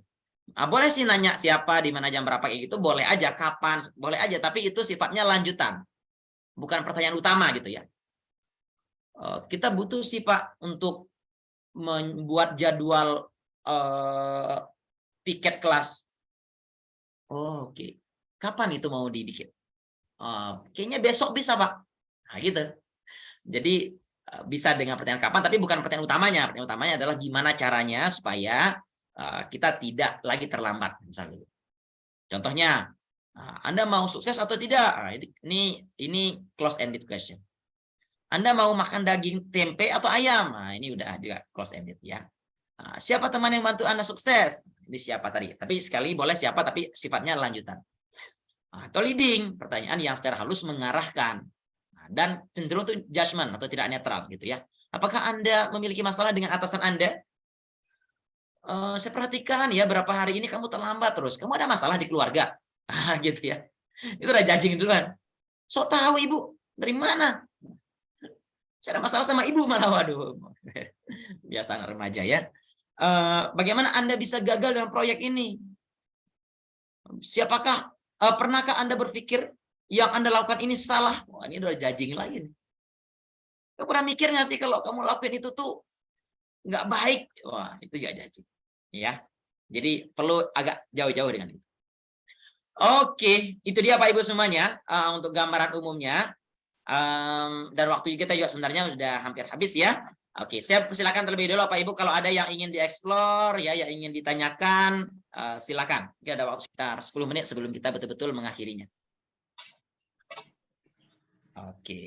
Boleh sih nanya siapa, di mana, jam berapa kayak gitu, boleh aja, kapan, boleh aja, tapi itu sifatnya lanjutan. Bukan pertanyaan utama gitu ya. Kita butuh sih Pak untuk membuat jadwal piket kelas. Oke. Kapan itu mau dibikin? Kayaknya besok bisa, Pak. Nah, gitu. Jadi bisa dengan pertanyaan kapan, tapi bukan pertanyaan utamanya. Pertanyaan utamanya adalah gimana caranya supaya kita tidak lagi terlambat, misalnya. Contohnya, Anda mau sukses atau tidak? Ini close-ended question. Anda mau makan daging tempe atau ayam? Nah, ini udah juga close-ended ya. Siapa teman yang bantu Anda sukses? Ini siapa tadi? Tapi sekali boleh siapa, tapi sifatnya lanjutan. Atau leading, pertanyaan yang secara halus mengarahkan dan cenderung itu judgment atau tidak netral gitu ya. Apakah Anda memiliki masalah dengan atasan Anda? Saya perhatikan ya berapa hari ini kamu terlambat terus. Kamu ada masalah di keluarga? Gitu ya. Itu udah judging duluan. So tahu Ibu, dari mana? Saya ada masalah sama Ibu malah, waduh. Biasa anak remaja ya. Bagaimana Anda bisa gagal dalam proyek ini? Siapakah pernahkah Anda berpikir yang Anda lakukan ini salah? Wah, ini udah judging lagi. Kamu pernah mikir nggak sih kalau kamu lakuin itu tuh nggak baik? Wah, itu juga judging. Ya, jadi perlu agak jauh-jauh dengan itu. Oke, itu dia Pak Ibu semuanya untuk gambaran umumnya. Dan waktu kita juga sebenarnya sudah hampir habis ya. Oke, saya persilakan terlebih dulu Pak Ibu kalau ada yang ingin dieksplor ya, yang ingin ditanyakan, silakan. Ini ada waktu sekitar 10 menit sebelum kita betul-betul mengakhirinya. Oke.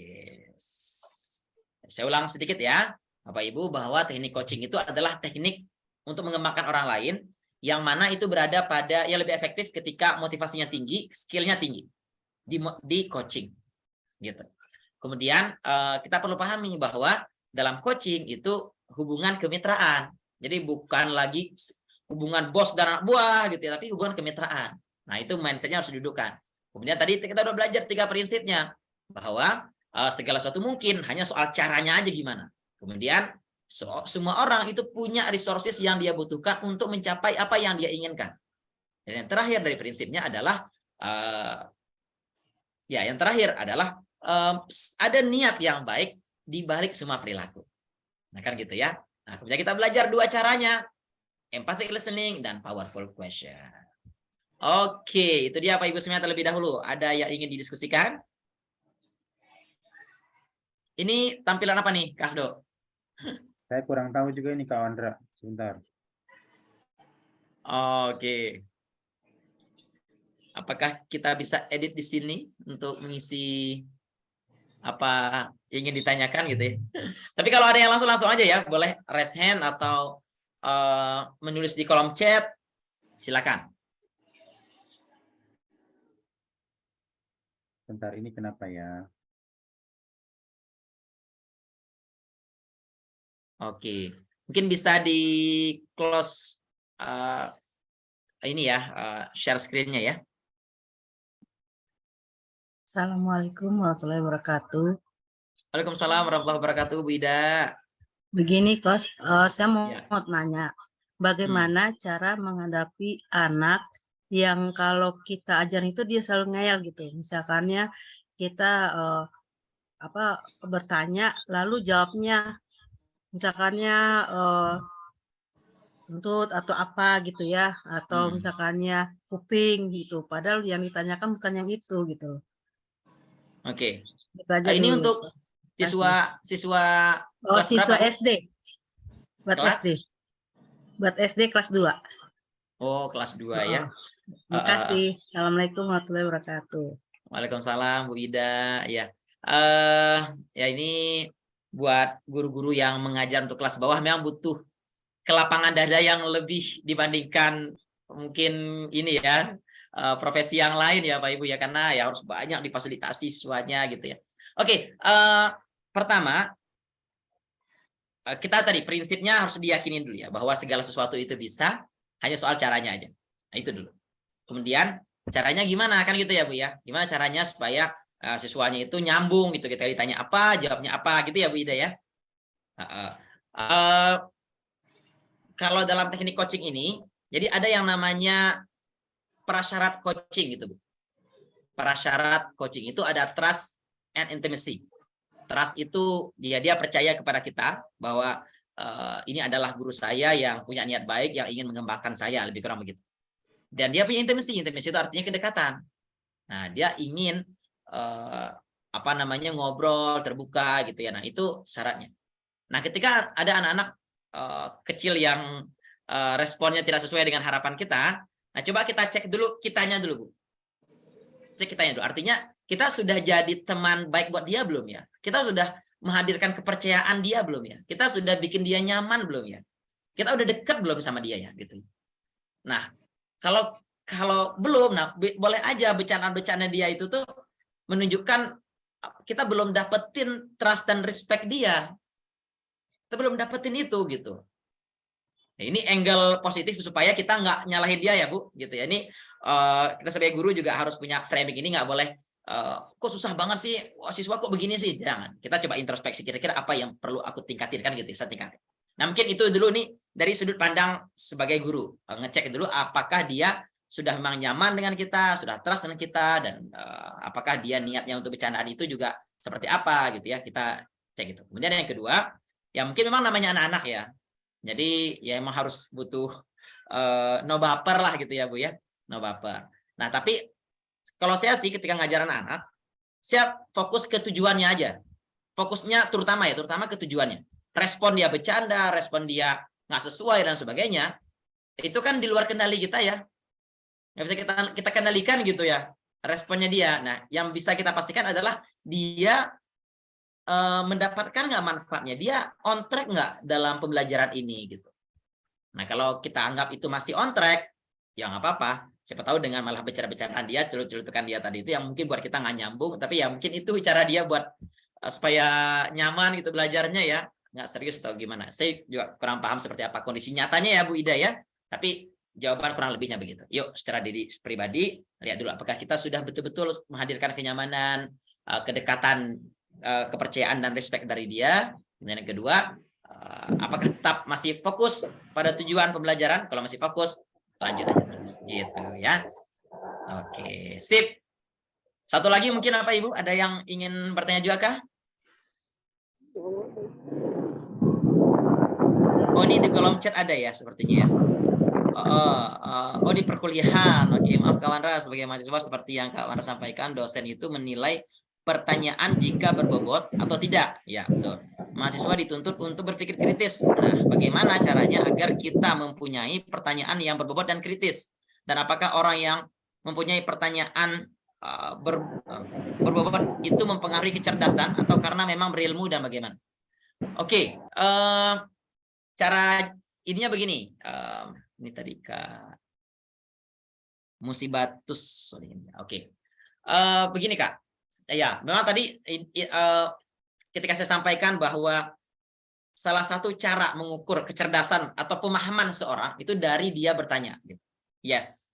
Saya ulang sedikit ya, Bapak Ibu, bahwa teknik coaching itu adalah teknik untuk mengembangkan orang lain yang mana itu berada pada yang lebih efektif ketika motivasinya tinggi, skillnya tinggi di coaching, gitu. Kemudian kita perlu pahami bahwa dalam coaching itu hubungan kemitraan, jadi bukan lagi hubungan bos dan anak buah gitu ya, tapi hubungan kemitraan. Nah itu mindsetnya harus didudukkan. Kemudian tadi kita udah belajar 3 prinsipnya, bahwa segala sesuatu mungkin, hanya soal caranya aja gimana. Kemudian semua orang itu punya resources yang dia butuhkan untuk mencapai apa yang dia inginkan. Dan yang terakhir dari prinsipnya adalah yang terakhir adalah ada niat yang baik di balik semua perilaku. Nah kan gitu ya. Nah kemudian kita belajar 2 caranya, empathic listening dan powerful question. Oke, itu dia Pak Ibu semuanya terlebih dahulu. Ada yang ingin didiskusikan? Ini tampilan apa nih, Kasdo? Saya kurang tahu juga ini Kak Andra. Sebentar. Oke. Apakah kita bisa edit di sini untuk mengisi apa ingin ditanyakan gitu ya? Tapi kalau ada yang langsung aja ya, boleh raise hand atau menulis di kolom chat, silakan. Bentar, ini kenapa ya? Oke, mungkin bisa di close ini ya, share screen-nya ya. Assalamualaikum warahmatullahi wabarakatuh. Waalaikumsalam warahmatullahi wabarakatuh, Bu Ida. Begini, Kos, saya mau Ya. tanya, bagaimana cara menghadapi anak yang kalau kita ajarin itu dia selalu ngeyel gitu. Misalkannya kita bertanya, lalu jawabnya, misalkannya buntut atau apa gitu ya, atau misalkannya kuping gitu. Padahal yang ditanyakan bukan yang itu gitu. Oke. Gitu aja Ini dulu. untuk siswa kelas siswa berapa, Bu? SD. Buat Kelas? SD. Buat SD kelas 2. Oh, kelas 2 ya. Terima kasih. Assalamualaikum warahmatullahi wabarakatuh. Waalaikumsalam Bu Ida. Ya. Ya ini buat guru-guru yang mengajar untuk kelas bawah memang butuh kelapangan dada yang lebih dibandingkan mungkin ini ya profesi yang lain ya Pak Ibu ya, karena ya harus banyak difasilitasi siswanya gitu ya. Oke, pertama kita tadi prinsipnya harus diyakini dulu ya bahwa segala sesuatu itu bisa, hanya soal caranya aja. Nah itu dulu. Kemudian caranya gimana kan gitu ya Bu ya? Gimana caranya supaya siswanya itu nyambung gitu, kita ditanya apa jawabnya apa gitu ya Bu Ida ya. Kalau dalam teknik coaching ini, jadi ada yang namanya prasyarat coaching gitu Bu. Prasyarat coaching itu ada trust and intimacy. Trust itu dia percaya kepada kita bahwa ini adalah guru saya yang punya niat baik, yang ingin mengembangkan saya, lebih kurang begitu. Dan dia punya intimacy. Intimacy itu artinya kedekatan. Nah, dia ingin ngobrol terbuka gitu ya. Nah, itu syaratnya. Nah, ketika ada anak-anak kecil yang responnya tidak sesuai dengan harapan kita, nah coba kita cek dulu kitanya dulu, Bu. Cek kitanya dulu. Artinya kita sudah jadi teman baik buat dia belum ya? Kita sudah menghadirkan kepercayaan dia belum ya? Kita sudah bikin dia nyaman belum ya? Kita udah dekat belum sama dia ya gitu. Nah, kalau belum, nah boleh aja bercanda-bercanda dia itu tuh menunjukkan kita belum dapetin trust dan respect dia. Kita belum dapetin itu gitu. Nah, ini angle positif supaya kita nggak nyalahin dia ya Bu, gitu ya. Ini kita sebagai guru juga harus punya framing ini, nggak boleh kok susah banget sih, siswa kok begini sih, jangan. Kita coba introspeksi kira-kira apa yang perlu aku tingkatin kan gitu, saya tingkatin. Nah mungkin itu dulu nih dari sudut pandang sebagai guru, ngecek dulu apakah dia sudah memang nyaman dengan kita, sudah trust dengan kita, dan apakah dia niatnya untuk bercandaan itu juga seperti apa gitu ya, kita cek gitu. Kemudian yang kedua, ya mungkin memang namanya anak-anak ya, jadi ya emang harus butuh no baper lah gitu ya Bu ya, no baper. Nah tapi kalau saya sih ketika ngajar anak-anak, saya fokus ke tujuannya aja. Fokusnya terutama ke tujuannya. Respon dia bercanda, respon dia nggak sesuai dan sebagainya, itu kan di luar kendali kita ya. Nggak bisa kita kendalikan gitu ya, responnya dia. Nah, yang bisa kita pastikan adalah dia mendapatkan nggak manfaatnya, dia on track nggak dalam pembelajaran ini gitu. Nah, kalau kita anggap itu masih on track, ya nggak apa-apa. Siapa tahu dengan malah bicara-bicaraan dia, celutukan dia tadi itu yang mungkin buat kita nggak nyambung, tapi ya mungkin itu cara dia buat supaya nyaman gitu belajarnya ya, nggak serius atau gimana. Saya juga kurang paham seperti apa kondisi nyatanya ya Bu Ida ya, tapi jawaban kurang lebihnya begitu. Yuk, secara diri pribadi, lihat dulu apakah kita sudah betul-betul menghadirkan kenyamanan, kedekatan, kepercayaan dan respect dari dia. Dan yang kedua, apakah tetap masih fokus pada tujuan pembelajaran? Kalau masih fokus, lanjut aja terus gitu ya. Oke, sip. Satu lagi mungkin apa Ibu? Ada yang ingin bertanya juga kah? Oh, ini di kolom chat ada ya sepertinya ya. Oh, di perkuliahan. Oke, maaf Kak Wandra, sebagai mahasiswa seperti yang Kak Wandra sampaikan, dosen itu menilai pertanyaan jika berbobot atau tidak. Ya, betul. Mahasiswa dituntut untuk berpikir kritis. Nah, bagaimana caranya agar kita mempunyai pertanyaan yang berbobot dan kritis? Dan apakah orang yang mempunyai pertanyaan berbobot itu mempengaruhi kecerdasan atau karena memang berilmu dan bagaimana? Oke, cara ininya begini. Ini tadi Kak Musibatus. Oke, begini Kak. Ya, memang tadi ketika saya sampaikan bahwa salah satu cara mengukur kecerdasan atau pemahaman seorang itu dari dia bertanya. Yes.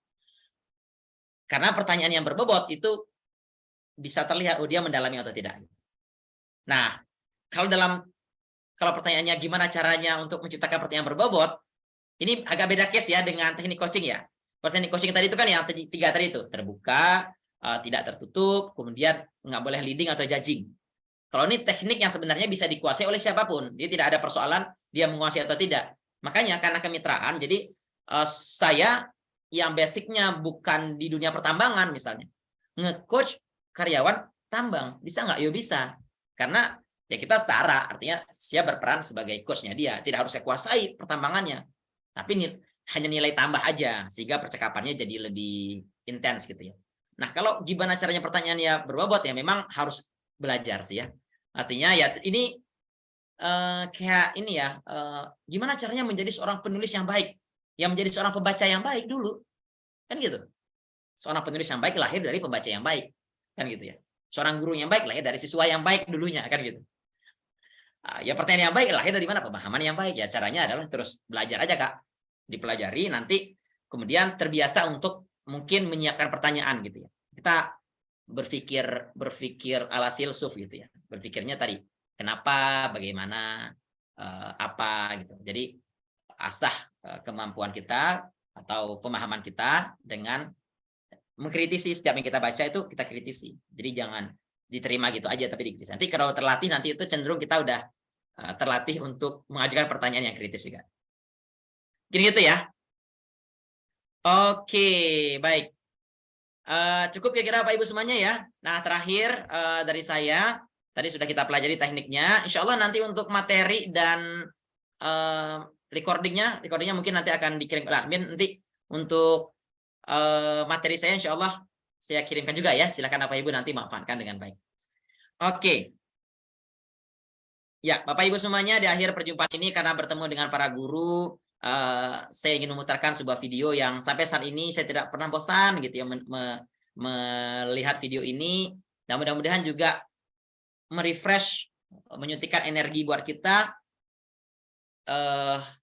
Karena pertanyaan yang berbobot itu bisa terlihat dia mendalami atau tidak. Nah, kalau pertanyaannya gimana caranya untuk menciptakan pertanyaan berbobot, ini agak beda case ya dengan teknik coaching ya. Kalau teknik coaching tadi itu kan yang tiga tadi itu, terbuka, tidak tertutup, kemudian nggak boleh leading atau judging. Kalau ini teknik yang sebenarnya bisa dikuasai oleh siapapun, dia tidak ada persoalan dia menguasai atau tidak. Makanya karena kemitraan, jadi saya yang basicnya bukan di dunia pertambangan misalnya, nge-coach karyawan tambang, bisa nggak? Yo bisa, karena ya kita setara, artinya saya berperan sebagai coachnya dia, tidak harus saya kuasai pertambangannya, tapi hanya nilai tambah aja, sehingga percakapannya jadi lebih intens gitu ya. Nah, kalau gimana caranya pertanyaannya berbobot ya memang harus belajar sih ya. Artinya ya ini kayak ini ya, gimana caranya menjadi seorang penulis yang baik, yang menjadi seorang pembaca yang baik dulu, kan gitu. Seorang penulis yang baik lahir dari pembaca yang baik, kan gitu ya. Seorang guru yang baik lahir dari siswa yang baik dulunya, kan gitu. Ya pertanyaan yang baik lahir dari mana? Pemahaman yang baik ya. Caranya adalah terus belajar aja Kak, dipelajari, nanti kemudian terbiasa untuk mungkin menyiapkan pertanyaan gitu ya. Kita berpikir ala filsuf gitu ya. Berpikirnya tadi kenapa, bagaimana, apa gitu. Jadi asah kemampuan kita atau pemahaman kita dengan mengkritisi. Setiap yang kita baca itu kita kritisi. Jadi jangan diterima gitu aja tapi dikritisi. Nanti kalau terlatih nanti itu cenderung kita udah terlatih untuk mengajukan pertanyaan yang kritis juga. Gini gitu ya. Oke, baik. Cukup kira-kira Pak Ibu semuanya ya. Nah, terakhir dari saya, tadi sudah kita pelajari tekniknya. Insya Allah nanti untuk materi dan recordingnya mungkin nanti akan dikirim. Nanti untuk materi saya insya Allah saya kirimkan juga ya. Silakan Bapak Ibu nanti manfaatkan dengan baik. Oke. Ya, Bapak Ibu semuanya, di akhir perjumpaan ini karena bertemu dengan para guru, saya ingin memutarkan sebuah video yang sampai saat ini saya tidak pernah bosan gitu ya melihat video ini. Dan mudah-mudahan juga merefresh, menyuntikkan energi buat kita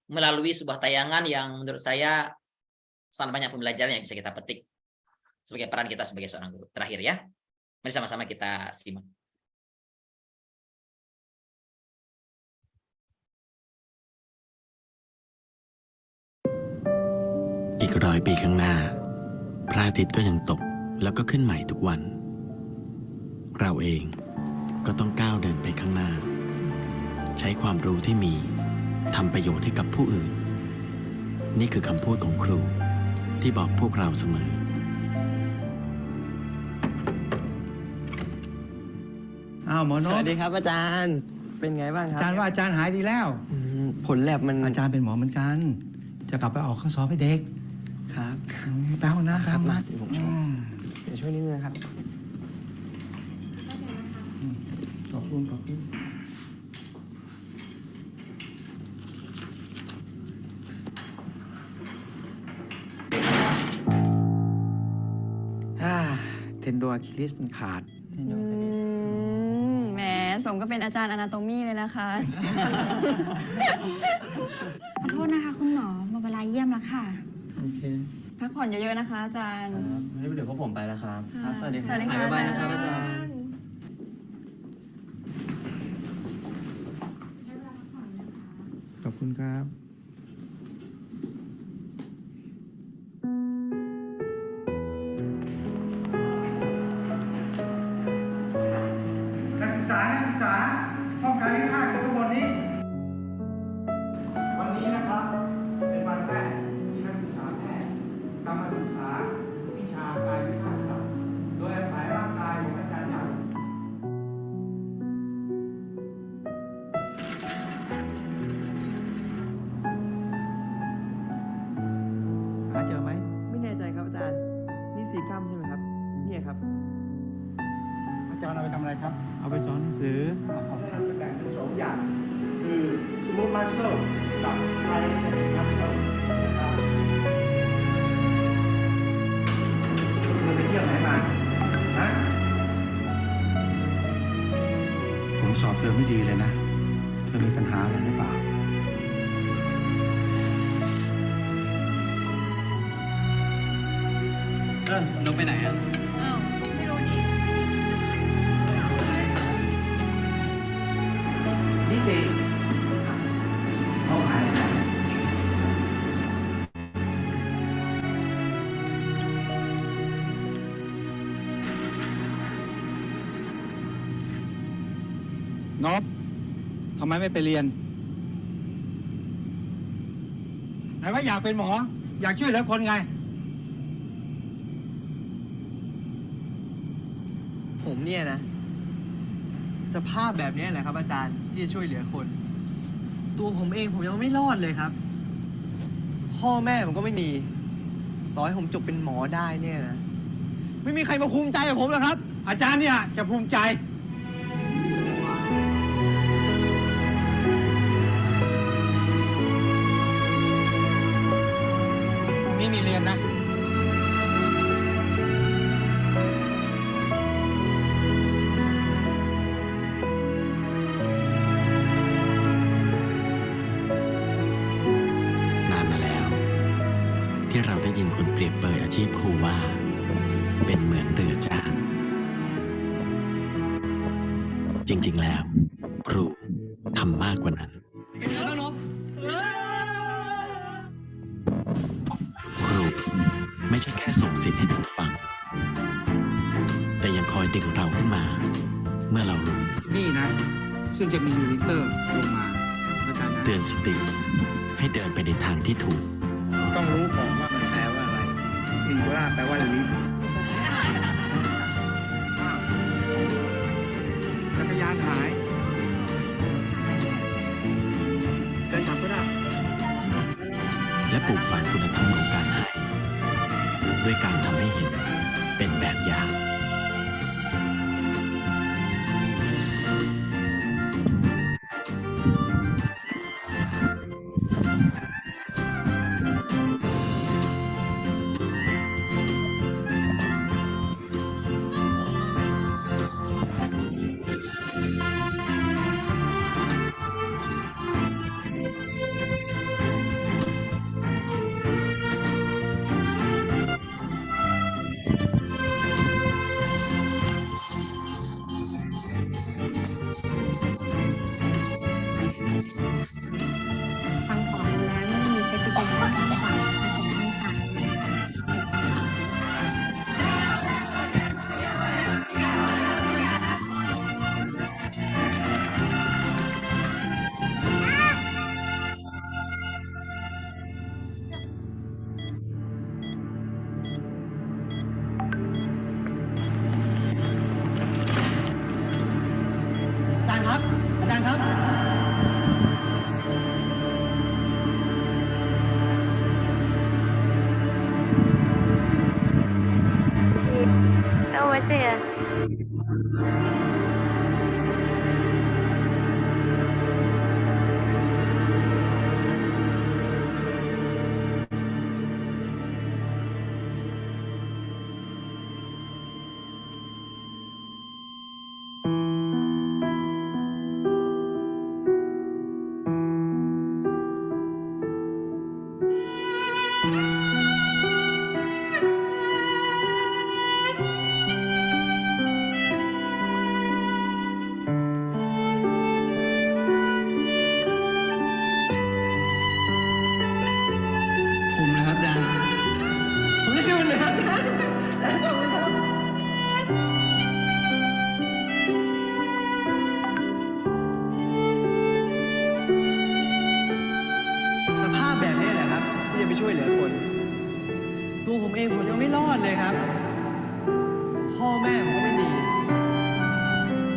melalui sebuah tayangan yang menurut saya sangat banyak pembelajaran yang bisa kita petik sebagai peran kita sebagai seorang guru. Terakhir ya, mari sama-sama kita simak.อีก100 ปีข้างหน้าพระอาทิตย์ก็ยังตกแล้วก็ขึ้นใหม่ทุกวันเราเองก็ต้องก้าวเดินไปข้างหน้าใช้ความรู้ที่มีทำประโยชน์ให้กับผู้อื่นนี่คือคำพูดของครูที่บอกพวกเราเสมอ อ้าวหมอนพ สวัสดีครับอาจารย์เป็นไงบ้างครับ อาจารย์ว่าอาจารย์หายดีแล้ว ผลแลบมัน อาจารย์เป็นหมอเหมือนกัน จะกลับไปออกข้อสอบให้เด็ก ครับ ไปห้องน้ำ ครับ มา เดี๋ยวผมช่วยเดี๋ยวช่วยนิดนึงนะครับ ขอบคุณขอบคุณ อ โดนอะคิลิสมันขาด แหมสมก็เป็นอาจารย์อนาโตมีเลยนะคะ ขอโทษนะคะคุณหมอหมดเวลาเยี่ยมแล้วค่ะ โอเค พักผ่อนเยอะๆนะคะอาจารย์ เดี๋ยวพวกผมไปแล้วครับ ค่ะ สวัสดีครับ สวัสดีค่ะ บ๊ายบายนะครับอาจารย์ ขอบคุณครับ นักศึกษาห้องการเรียนภาคอยู่ข้างบนนี้ วันนี้นะครับ เป็นวันแรกที่นักศึกษาแพทย์กำลังศึกษาวิชากายวิภาคศาสตร์โดยอาศัยร่างกายของอาจารย์ใหญ่ หาเจอไหม ไม่แน่ใจครับอาจารย์ นี่4 กรัมใช่ไหมครับ เนี่ยครับ อาจารย์เอาไปทำอะไรครับ เอาไปสอนหนังสือครับแบ่งเป็น2 อย่าง คือสมูทมัสเซลกับไทมัสเซลนะครับคุณไปเที่ยวไหนมาฮะผมสอบเธอไม่ดีเลยนะ เธอมีปัญหาอะไรหรือเปล่า ลงไปไหนอ่ะ อ้าว ไม่รู้ดิ นิติเขาหายไปไหนนบทำไมไม่ไปเรียน ไหนว่าอยากเป็นหมอ อยากช่วยเหลือคนไง ผมเนี่ยนะ สภาพแบบนี้แหละครับอาจารย์ที่จะช่วยเหลือคน ตัวผมเองผมยังไม่รอดเลยครับ พ่อแม่ผมก็ไม่มี ต่อให้ผมจบเป็นหมอได้เนี่ยนะ ไม่มีใครมาภูมิใจกับผมหรอกครับ อาจารย์เนี่ยจะภูมิใจ พรุ่งนี้มีเรียนนะ นานมาแล้ว ที่เราได้ยินคนเปรียบเปรยอาชีพครูว่า เป็นเหมือนเรือจ้าง จริงๆแล้ว ครูทำมากกว่านั้น ครูไม่ใช่แค่ส่งเสิทธิ์ให้ท่านฟัง แต่ยังคอยดึงเราขึ้นมา เมื่อเรารู้ นี่นะ ซึ่งจะมียูนิเตอร์ลงมาอาจารย์นะ เตือนสติให้เดินไปในทางที่ถูก ต้องรู้ก่อนว่ามันแปลว่าอะไรอินโกล่าแปลว่าลิ้นจักรยานหายเดินกลับก็ได้ และปลูกฝังคุณธรรมของการให้ด้วยการทำให้เห็นเป็นแบบอย่าง ฟังของแล้วไม่มีแอปพลิเคชันของฝากผสมให้สาร อาจารย์ครับ อาจารย์ครับ เอาไว้เจอ ช่วยเหลือคน ตัวผมเองผมยังไม่รอดเลยครับ พ่อแม่ผมก็ไม่มี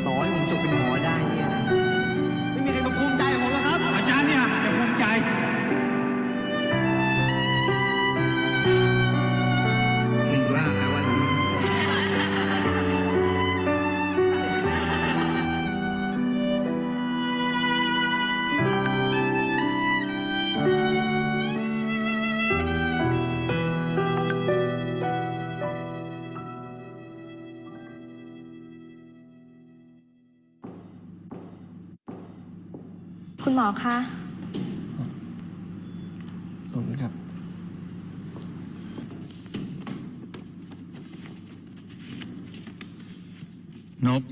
ต่อให้ผมจบเป็นหมอได้เนี่ยนะไม่มีใครมาภูมิใจกับผมหรอกครับ อาจารย์เนี่ยจะภูมิใจ มึงกล้าไหมวะ คุณหมอคะ ขอบคุณครับ นบ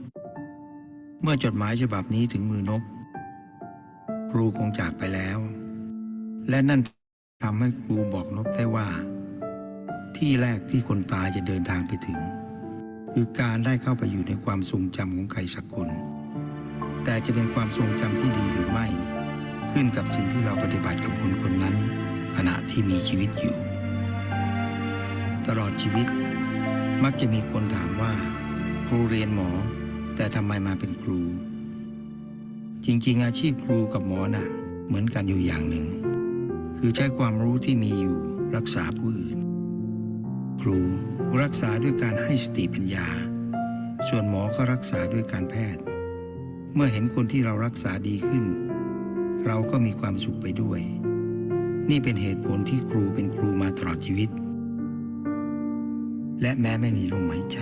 เมื่อจดหมายฉบับนี้ถึงมือนบ ครูคงจากไปแล้ว และนั่นทำให้ครูบอกนบได้ว่า ที่แรกที่คนตายจะเดินทางไปถึง คือการได้เข้าไปอยู่ในความทรงจำของใครสักคน แต่จะเป็นความทรงจำที่ดีหรือไม่ ขึ้นกับสิ่งที่เราปฏิบัติกับคนคนนั้น ขณะที่มีชีวิตอยู่ ตลอดชีวิต มักจะมีคนถามว่า ครูเรียนหมอ แต่ทำไมมาเป็นครู จริงๆอาชีพครูกับหมอน่ะ เหมือนกันอยู่อย่างหนึ่ง คือใช้ความรู้ที่มีอยู่รักษาผู้อื่น ครูรักษาด้วยการให้สติปัญญา ส่วนหมอก็รักษาด้วยการแพทย์ เมื่อเห็นคนที่เรารักษาดีขึ้น เราก็มีความสุขไปด้วย นี่เป็นเหตุผลที่ครูเป็นครูมาตลอดชีวิต และแม้ไม่มีลมหายใจ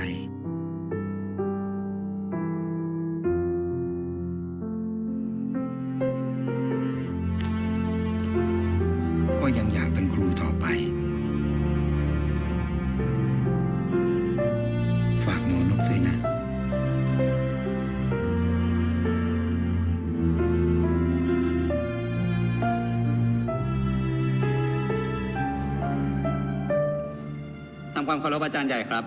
ก็ยังอยากเป็นครูต่อไป ฝากหมอนบด้วยนะ ทำความเคารพอาจารย์ใหญ่ครับ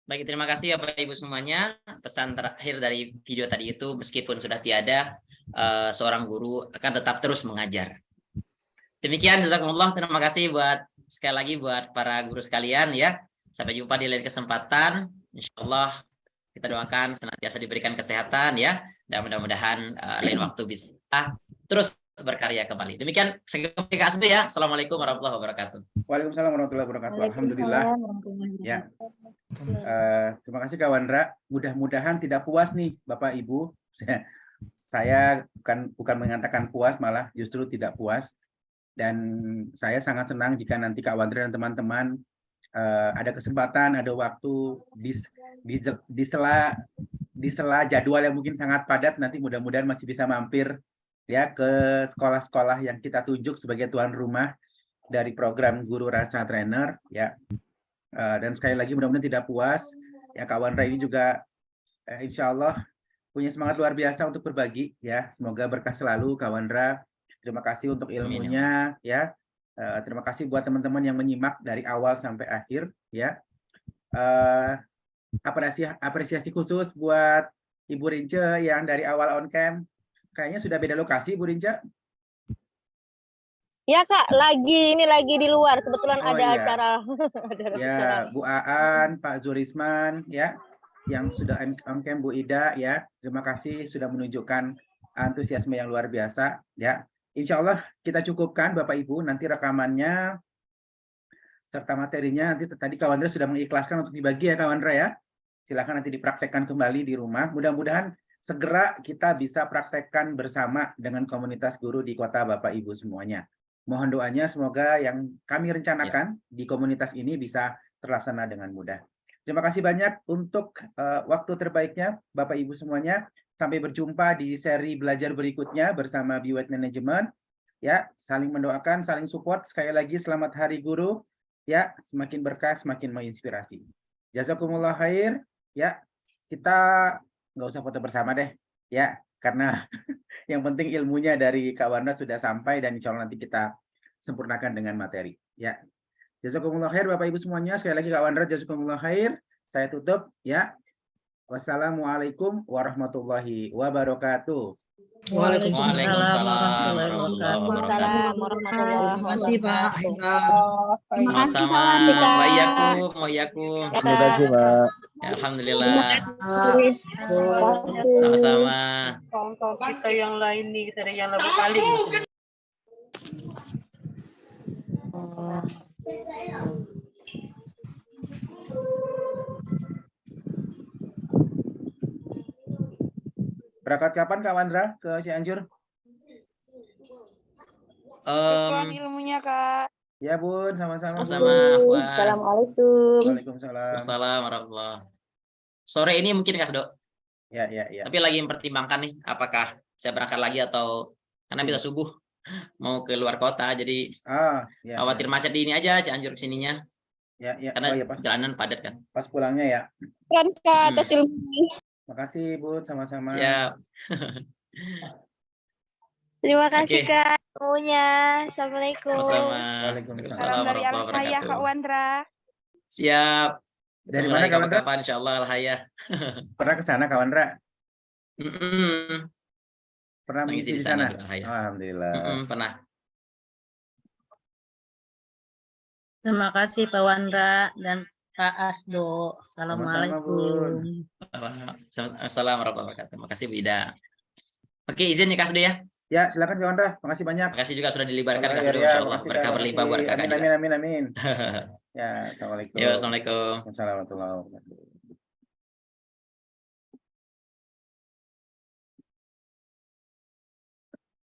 Baik, terima kasih ya Bapak Ibu semuanya. Pesan terakhir dari video tadi itu, meskipun sudah tiada, seorang guru akan tetap terus mengajar. Demikian, jazakumullah. Terima kasih sekali lagi buat para guru sekalian ya. Sampai jumpa di lain kesempatan. Insya Allah kita doakan senantiasa diberikan kesehatan ya. Dan mudah-mudahan lain waktu bisa terus berkarya kembali. Demikian, saya Kak Asbi ya. Assalamualaikum warahmatullahi wabarakatuh. Waalaikumsalam warahmatullahi wabarakatuh. Alhamdulillah. Ya. Terima kasih Kak Wandra. Mudah-mudahan tidak puas nih Bapak Ibu. Saya bukan mengatakan puas, malah justru tidak puas. Dan saya sangat senang jika nanti Kak Wandra dan teman-teman ada kesempatan, ada waktu di sela jadwal yang mungkin sangat padat, nanti mudah-mudahan masih bisa mampir ya ke sekolah-sekolah yang kita tunjuk sebagai tuan rumah dari program Guru Rasa Trainer ya. Dan sekali lagi mudah-mudahan tidak puas ya. Kak Wandra ini juga insya Allah punya semangat luar biasa untuk berbagi ya. Semoga berkah selalu Kak Wandra. Terima kasih untuk ilmunya ya. Terima kasih buat teman-teman yang menyimak dari awal sampai akhir ya. Apresiasi khusus buat Ibu Rince yang dari awal on cam. Kayaknya sudah beda lokasi, Bu Rinca. Ya Kak, lagi di luar. Kebetulan ada iya. acara. Ya, Bu Aan, Pak Zurisman, ya, yang sudah on cam, Bu Ida, ya. Terima kasih sudah menunjukkan antusiasme yang luar biasa, ya. Insya Allah kita cukupkan, Bapak Ibu. Nanti rekamannya serta materinya nanti tadi Kak Wandra sudah mengikhlaskan untuk dibagi ya Kak Wandra ya. Silakan nanti dipraktekkan kembali di rumah. Mudah-mudahan segera kita bisa praktekkan bersama dengan komunitas guru di kota Bapak Ibu semuanya. Mohon doanya semoga yang kami rencanakan di komunitas ini bisa terlaksana dengan mudah. Terima kasih banyak untuk waktu terbaiknya Bapak Ibu semuanya. Sampai berjumpa di seri belajar berikutnya bersama BWet Management. Ya, saling mendoakan, saling support. Sekali lagi selamat Hari Guru. Ya, semakin berkah, semakin menginspirasi. Jazakumullah khair. Ya, kita nggak usah foto bersama deh. Ya, karena yang penting ilmunya dari Kak Wanda sudah sampai dan insya Allah nanti kita sempurnakan dengan materi. Ya, jazakumullah khair Bapak Ibu semuanya. Sekali lagi Kak Wanda, jazakumullah khair. Saya tutup. Ya, wassalamualaikum warahmatullahi wabarakatuh. Waalaikumsalam warahmatullahi wabarakatuh. Terima kasih Pak Hendra. Sama-sama. Wa iyyakum, wa iyyakum. Terima kasih, Pak. Ya, alhamdulillah. Sama-sama. Contoh kita yang lain nih, kita ada yang lebih paling. Berangkat kapan Kak Wandra ke Cianjur? Syukron ilmunya, Kak. Ya Bun, sama-sama. Sama-sama, Afwan. Assalamualaikum. Waalaikumsalam. Waalaikumsalam warahmatullahi. Sore ini mungkin Kak Sdo. Ya. Tapi lagi mempertimbangkan nih, apakah saya berangkat lagi atau karena bisa subuh mau ke luar kota, jadi khawatir macet di ini aja Cianjur kesininya. Ya. Karena jalanan padat kan. Pas pulangnya ya. Syukron, Kak, atas ilmunya. Makasih Bun, sama-sama. Siap. Terima kasih Oke. Kak ilmunya. Assalamualaikum. Waalaikumsalam Salam dari warahmatullahi Al-Hayah, Kak wabarakatuh. Wandra. Siap. Dari Ketemu mana, lagi Kak Wandra? kapan-kapan insyaallah Al-Hayah. Pernah ke sana Kak Wandra? Pernah Mengisi mengisi di di sana sana? di Al-Hayah. Alhamdulillah. Pernah. Terima kasih Pak Wandra dan Pak Asdo. Assalamualaikum. Assalamualaikum warahmatullahi wabarakatuh. Terima kasih Bu Ida. Oke, izin ya Kak Sdo ya. Ya, silakan Kak Wandra. Makasih banyak. Makasih juga sudah dilibatkan Kak Ya, Sdo, ya, insyaallah makasih, berkah Kak. berlimpah buat Kakak Amin, juga. amin. Ya, assalamualaikum. Ya, assalamualaikum. Wassalamualaikum warahmatullahi wabarakatuh.